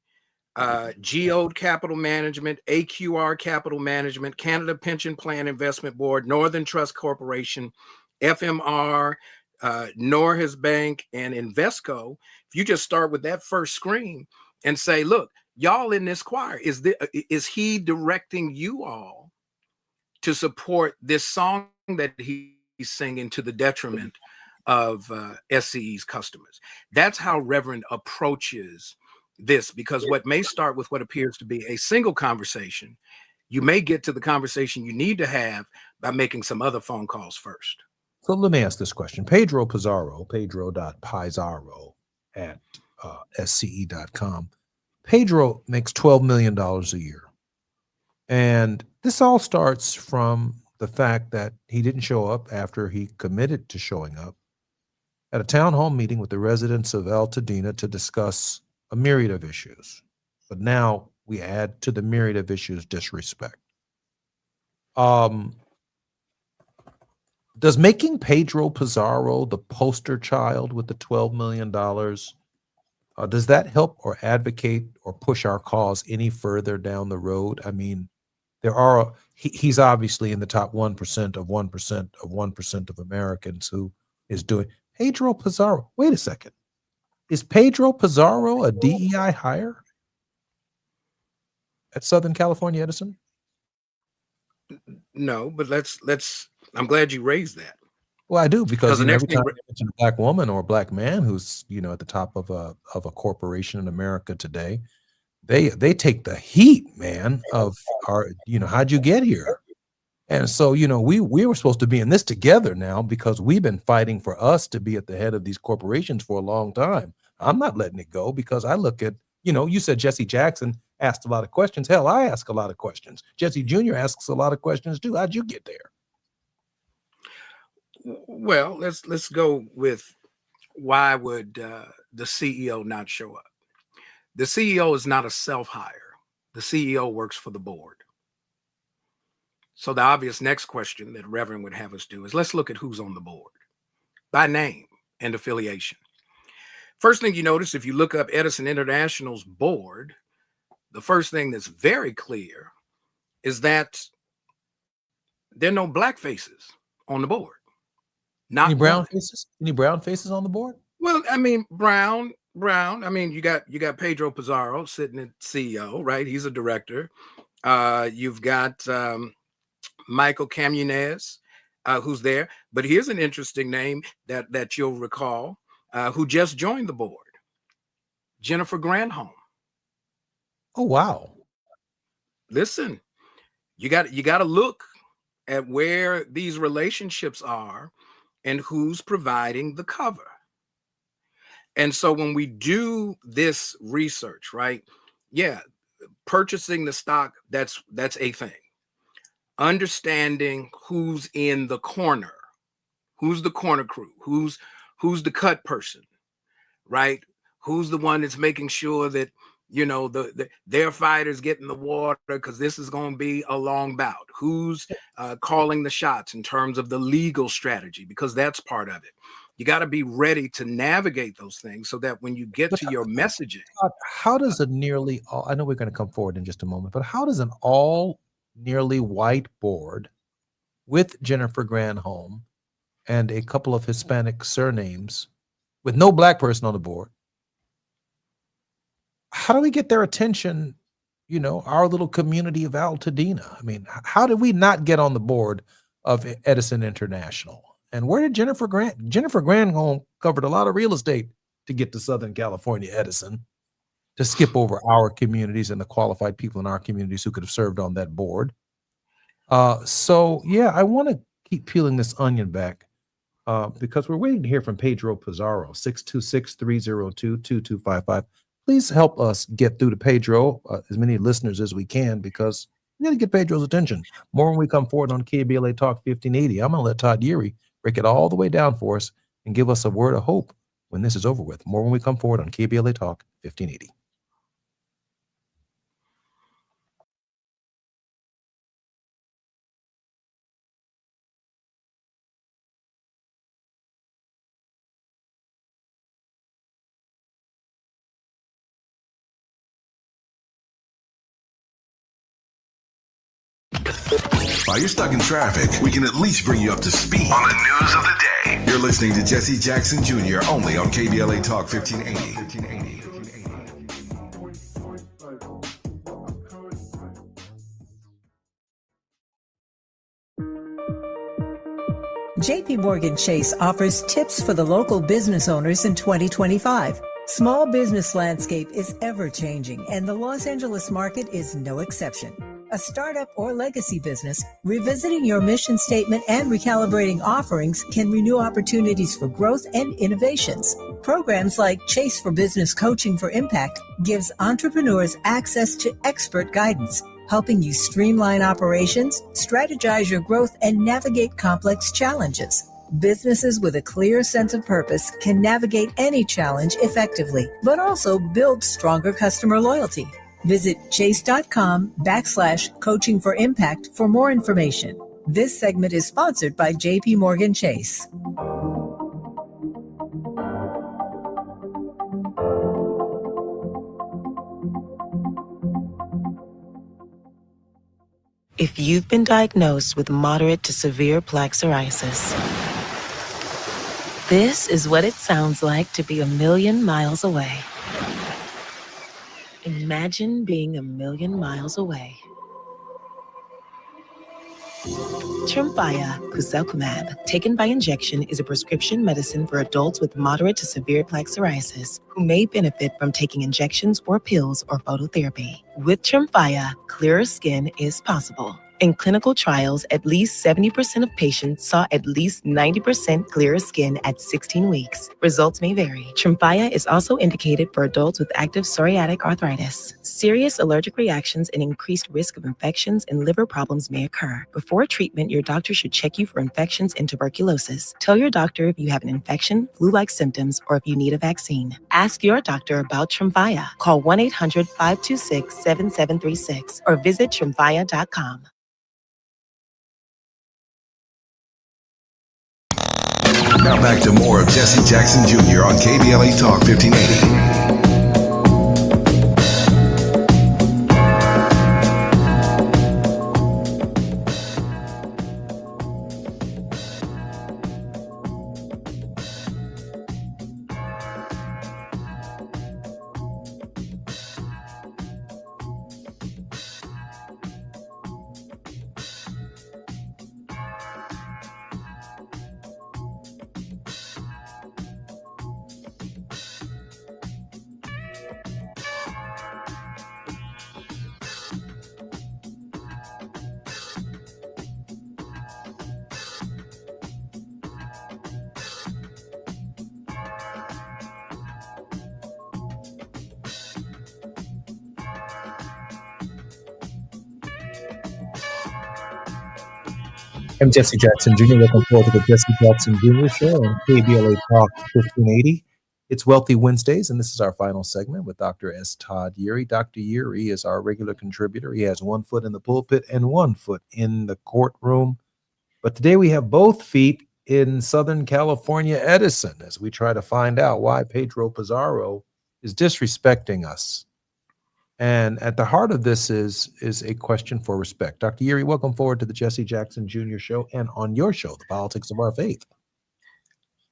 Geode Capital Management, AQR Capital Management, Canada Pension Plan Investment Board, Northern Trust Corporation, FMR, Norges Bank, and Invesco, if you just start with that first screen and say, look, y'all in this choir, is he directing you all to support this song that he's singing to the detriment of SCE's customers? That's how Reverend approaches this, because what may start with what appears to be a single conversation, you may get to the conversation you need to have by making some other phone calls first. So let me ask this question. Pedro Pizarro, pedro.pizarro at SCE.com. Pedro makes $12 million a year. And this all starts from the fact that he didn't show up after he committed to showing up at a town hall meeting with the residents of Altadena to discuss a myriad of issues. But now we add to the myriad of issues disrespect. Does making Pedro Pizarro the poster child with the $12 million, does that help or advocate or push our cause any further down the road? I mean, he's obviously in the top 1% of 1% of 1% of Americans who is doing. Pedro Pizarro, wait a second. Is Pedro Pizarro a DEI hire? at Southern California Edison? No, but let's. I'm glad you raised that. Well, I do because the next every time thing- you mention a black woman or a black man who's at the top of a corporation in America today, they take the heat, man, of our how'd you get here? And so we were supposed to be in this together now because we've been fighting for us to be at the head of these corporations for a long time. I'm not letting it go because I look at you said Jesse Jackson asked a lot of questions. Hell, I ask a lot of questions. Jesse Jr. asks a lot of questions too. How'd you get there? Well, let's go with why would the CEO not show up? The CEO is not a self-hire. The CEO works for the board. So the obvious next question that Reverend would have us do is let's look at who's on the board by name and affiliation. First thing you notice, if you look up Edison International's board, the first thing that's very clear is that there are no black faces on the board. Not Any brown one. faces? Any brown faces on the board? Well, I mean, brown. I mean, you got Pedro Pizarro sitting at CEO, right? He's a director. You've got Michael Camunez, who's there. But here's an interesting name that you'll recall, who just joined the board, Jennifer Granholm. Oh, wow. Listen, you got to look at where these relationships are and who's providing the cover. And so when we do this research, right? Yeah, purchasing the stock, that's a thing. Understanding who's in the corner, who's the corner crew, who's the cut person, right? Who's the one that's making sure that their fighters get in the water because this is going to be a long bout. Who's calling the shots in terms of the legal strategy, because that's part of it. You got to be ready to navigate those things so that when you get to your messaging. How does a nearly all, I know we're going to come forward in just a moment, but how does an all nearly white board with Jennifer Granholm and a couple of Hispanic surnames with no black person on the board, how do we get their attention, our little community of Altadena? I mean, how did we not get on the board of Edison International? And where did Jennifer Granholm covered a lot of real estate to get to Southern California Edison, to skip over our communities and the qualified people in our communities who could have served on that board. So yeah, I want to keep peeling this onion back because we're waiting to hear from Pedro Pizarro, 626-302-2255. Please help us get through to Pedro, as many listeners as we can, because we got to get Pedro's attention. More when we come forward on KBLA Talk 1580. I'm going to let Todd Yeary break it all the way down for us and give us a word of hope when this is over with. More when we come forward on KBLA Talk 1580. While you're stuck in traffic, we can at least bring you up to speed on the news of the day. You're listening to Jesse Jackson Jr. only on KBLA Talk 1580. JP Morgan Chase offers tips for the local business owners in 2025. Small business landscape is ever changing, and the Los Angeles market is no exception. A startup or legacy business, revisiting your mission statement and recalibrating offerings can renew opportunities for growth and innovations. Programs like Chase for Business Coaching for Impact gives entrepreneurs access to expert guidance, helping you streamline operations, strategize your growth, and navigate complex challenges. Businesses with a clear sense of purpose can navigate any challenge effectively, but also build stronger customer loyalty. Visit chase.com/coaching for impact for more information. This segment is sponsored by JP Morgan Chase. If you've been diagnosed with moderate to severe plaque psoriasis, this is what it sounds like to be a million miles away. Imagine being a million miles away. Tremfya Kuselkumab, taken by injection, is a prescription medicine for adults with moderate to severe plaque psoriasis who may benefit from taking injections or pills or phototherapy. With Tremfya, clearer skin is possible. In clinical trials, at least 70% of patients saw at least 90% clearer skin at 16 weeks. Results may vary. Tremfya is also indicated for adults with active psoriatic arthritis. Serious allergic reactions and increased risk of infections and liver problems may occur. Before treatment, your doctor should check you for infections and tuberculosis. Tell your doctor if you have an infection, flu-like symptoms, or if you need a vaccine. Ask your doctor about Tremfya. Call 1-800-526-7736 or visit tremfya.com. Now back to more of Jesse Jackson Jr. on KBLA Talk 1580. I'm Jesse Jackson Jr. Welcome forward to the Jesse Jackson Jr. Show on KBLA Talk 1580. It's Wealthy Wednesdays, and this is our final segment with Dr. S. Todd Yeary. Dr. Yeary is our regular contributor. He has 1 foot in the pulpit and 1 foot in the courtroom. But today we have both feet in Southern California, Edison, as we try to find out why Pedro Pizarro is disrespecting us. And at the heart of this is a question for respect. Dr. Yeary, welcome forward to the Jesse Jackson Jr. Show and on your show, The Politics of Our Faith.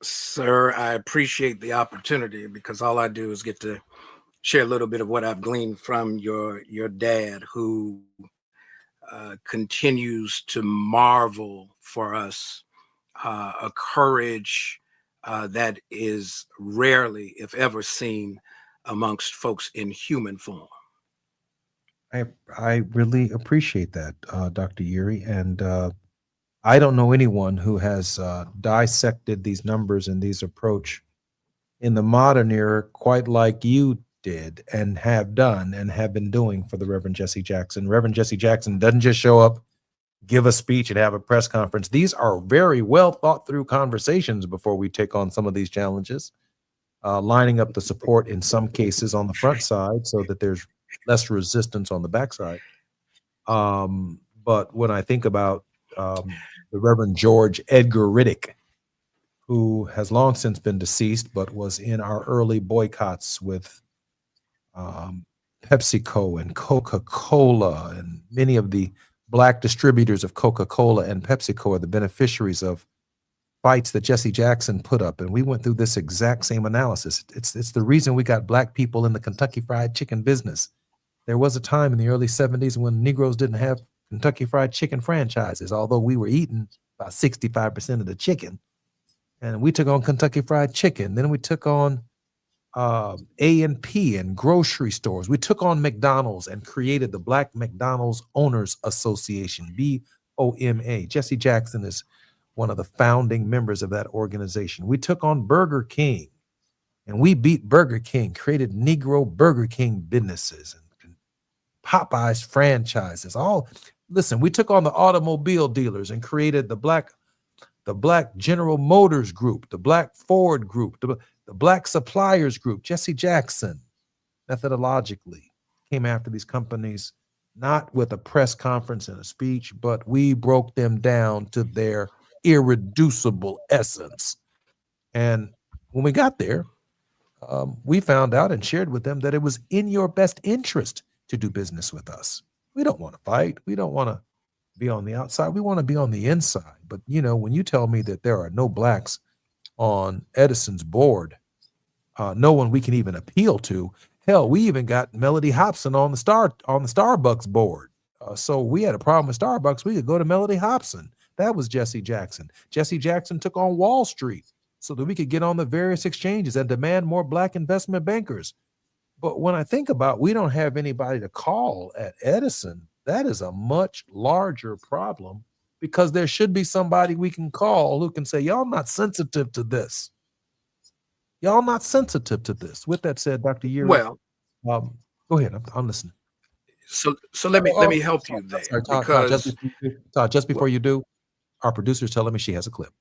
Sir, I appreciate the opportunity because all I do is get to share a little bit of what I've gleaned from your dad, who continues to marvel for us a courage that is rarely, if ever, seen amongst folks in human form. I really appreciate that, Dr. Yeary. And I don't know anyone who has dissected these numbers and these approach in the modern era quite like you did and have done and have been doing for the Reverend Jesse Jackson. Reverend Jesse Jackson doesn't just show up, give a speech, and have a press conference. These are very well thought through conversations before we take on some of these challenges, lining up the support in some cases on the front side so that there's less resistance on the backside. But when I think about the Reverend George Edgar Riddick, who has long since been deceased, but was in our early boycotts with PepsiCo and Coca-Cola, and many of the black distributors of Coca-Cola and PepsiCo are the beneficiaries of fights that Jesse Jackson put up. And we went through this exact same analysis. It's the reason we got black people in the Kentucky Fried Chicken business. There was a time in the early 70s when Negroes didn't have Kentucky Fried Chicken franchises, although we were eating about 65% of the chicken. And we took on Kentucky Fried Chicken. Then we took on A&P and grocery stores. We took on McDonald's and created the Black McDonald's Owners Association, BOMA. Jesse Jackson is one of the founding members of that organization. We took on Burger King, and we beat Burger King, created Negro Burger King businesses and Popeyes franchises. Listen, we took on the automobile dealers and created the Black General Motors Group, the Black Ford Group, the Black Suppliers Group. Jesse Jackson methodologically came after these companies, not with a press conference and a speech, but we broke them down to their irreducible essence. And when we got there, we found out and shared with them that it was in your best interest to do business with us. We don't want to fight. We don't want to be on the outside. We want to be on the inside. But, you know, when you tell me that there are no blacks on Edison's board, no one we can even appeal to, Hell, we even got Melody Hobson on the Starbucks board. So we had a problem with Starbucks. We could go to Melody Hobson. That was Jesse Jackson. Jesse Jackson took on Wall Street so that we could get on the various exchanges and demand more black investment bankers. But when I think about we don't have anybody to call at Edison, that is a much larger problem, because there should be somebody we can call who can say, y'all not sensitive to this. Y'all not sensitive to this. With that said, Dr. Yeary, Well, go ahead. I'm listening. So let me help you there, Sorry, Todd, because just before you do, our producer's telling me she has a clip.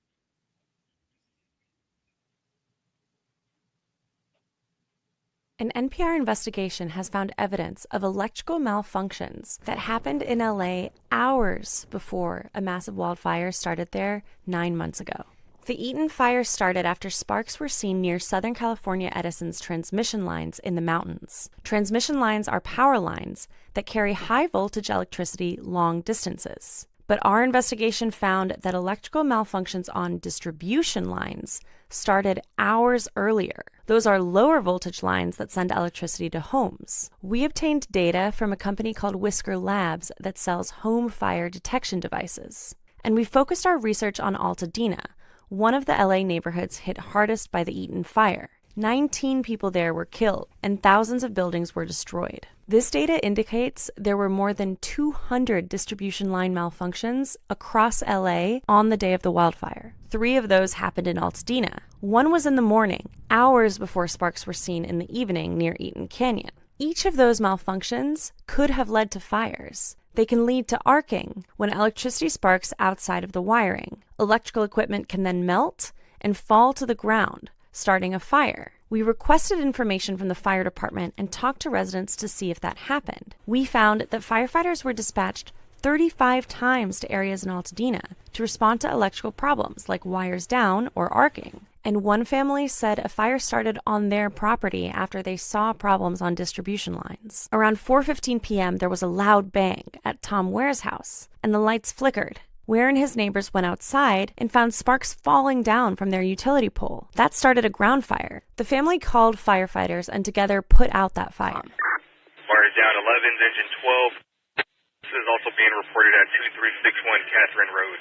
An NPR investigation has found evidence of electrical malfunctions that happened in LA hours before a massive wildfire started there 9 months ago. The Eaton fire started after sparks were seen near Southern California Edison's transmission lines in the mountains. Transmission lines are power lines that carry high voltage electricity long distances. But our investigation found that electrical malfunctions on distribution lines started hours earlier. Those are lower voltage lines that send electricity to homes. We obtained data from a company called Whisker Labs that sells home fire detection devices. And we focused our research on Altadena, one of the LA neighborhoods hit hardest by the Eaton fire. 19 people there were killed and thousands of buildings were destroyed. This data indicates there were more than 200 distribution line malfunctions across LA on the day of the wildfire. 3 of those happened in Altadena. One was in the morning, hours before sparks were seen in the evening near Eaton Canyon. Each of those malfunctions could have led to fires. They can lead to arcing when electricity sparks outside of the wiring. Electrical equipment can then melt and fall to the ground, starting a fire. We requested information from the fire department and talked to residents to see if that happened. We found that firefighters were dispatched 35 times to areas in Altadena to respond to electrical problems like wires down or arcing. And one family said a fire started on their property after they saw problems on distribution lines. Around 4:15 p.m., there was a loud bang at Tom Ware's house, and the lights flickered. Ware and his neighbors went outside and found sparks falling down from their utility pole. That started a ground fire. The family called firefighters and together put out that fire. Fire down 11's engine 12. This is also being reported at 2361 Catherine Road.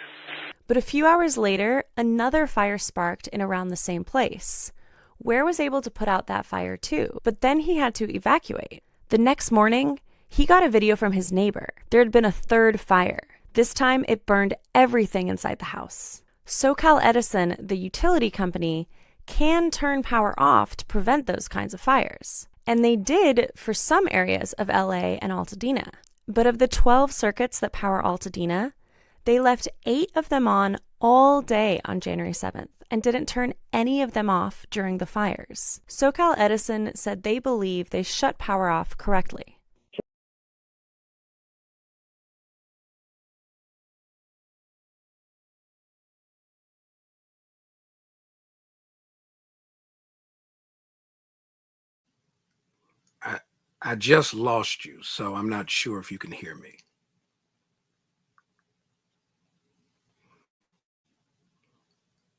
But a few hours later, another fire sparked in around the same place. Ware was able to put out that fire too, but then he had to evacuate. The next morning, he got a video from his neighbor. There had been a third fire. This time, it burned everything inside the house. SoCal Edison, the utility company, can turn power off to prevent those kinds of fires. And they did for some areas of LA and Altadena. But of the 12 circuits that power Altadena, they left 8 of them on all day on January 7th and didn't turn any of them off during the fires. SoCal Edison said they believe they shut power off correctly. I just lost you, so I'm not sure if you can hear me.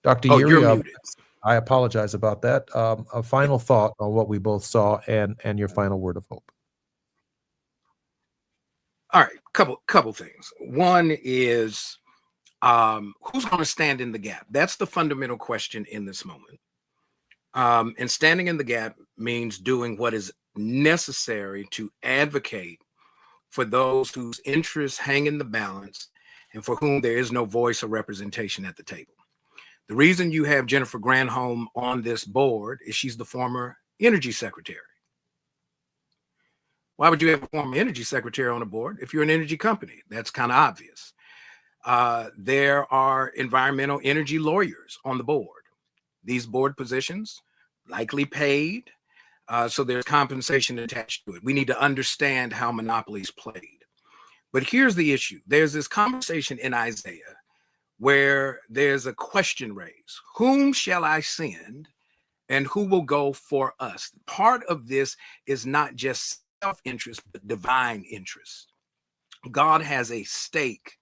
Dr. Oh, you're Yeary, muted. I apologize about that. A final thought on what we both saw and your final word of hope. All right, couple things. One is who's going to stand in the gap? That's the fundamental question in this moment. And standing in the gap means doing what is necessary to advocate for those whose interests hang in the balance and for whom there is no voice or representation at the table. The reason you have Jennifer Granholm on this board is she's the former energy secretary. Why would you have a former energy secretary on a board if you're an energy company? That's kind of obvious. There are environmental energy lawyers on the board. These board positions likely paid, so there's compensation attached to it. We need to understand how monopolies played. But here's the issue. There's this conversation in Isaiah where there's a question raised. Whom shall I send and who will go for us? Part of this is not just self-interest, but divine interest. God has a stake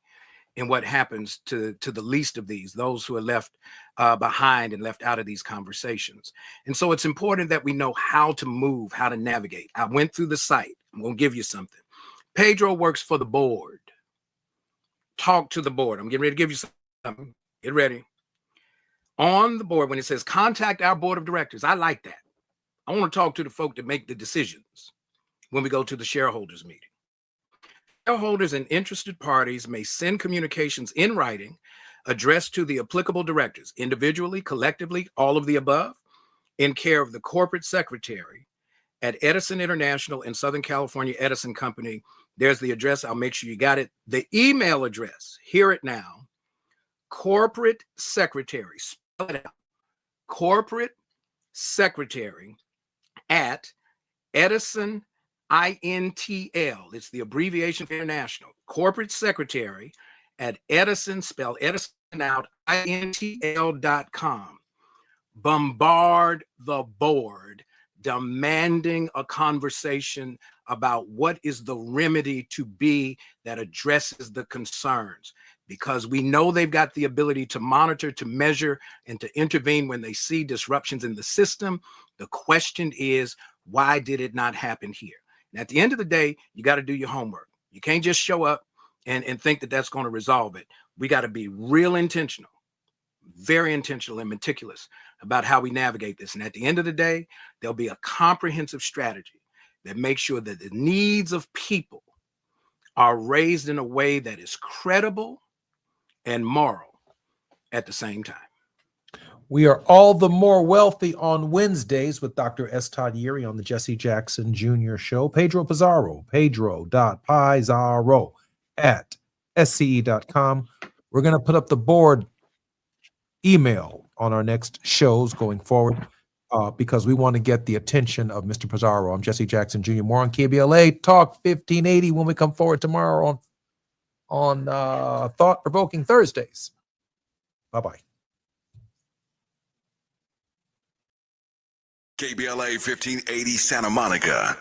in what happens to the least of these, those who are left behind and left out of these conversations. And so it's important that we know how to move, how to navigate. I went through the site. I'm going to give you something. Pedro works for the board. Talk to the board. I'm getting ready to give you something. Get ready. On the board, when it says contact our board of directors, I like that. I want to talk to the folk that make the decisions when we go to the shareholders meeting. Shareholders and interested parties may send communications in writing addressed to the applicable directors, individually, collectively, all of the above, in care of the corporate secretary at Edison International in Southern California Edison Company. There's the address. I'll make sure you got it. The email address, hear it now, corporate secretary, spell it out, corporate secretary at Edison INTL. It's the abbreviation for international. Corporate secretary at Edison, spell Edison out, INTL.com. Bombard the board, demanding a conversation about what is the remedy to be that addresses the concerns, because we know they've got the ability to monitor, to measure, and to intervene when they see disruptions in the system. The question is, why did it not happen here? And at the end of the day, you got to do your homework. You can't just show up and think that that's going to resolve it. We got to be real intentional, very intentional and meticulous about how we navigate this. And at the end of the day, there'll be a comprehensive strategy that makes sure that the needs of people are raised in a way that is credible and moral at the same time. We are all the more wealthy on Wednesdays with Dr. S. Todd Yeary on the Jesse Jackson Jr. Show. Pedro Pizarro, pedro.pizarro@sce.com. We're going to put up the board email on our next shows going forward because we want to get the attention of Mr. Pizarro. I'm Jesse Jackson Jr. More on KBLA Talk 1580 when we come forward tomorrow on Thought Provoking Thursdays. Bye-bye. KBLA 1580 Santa Monica.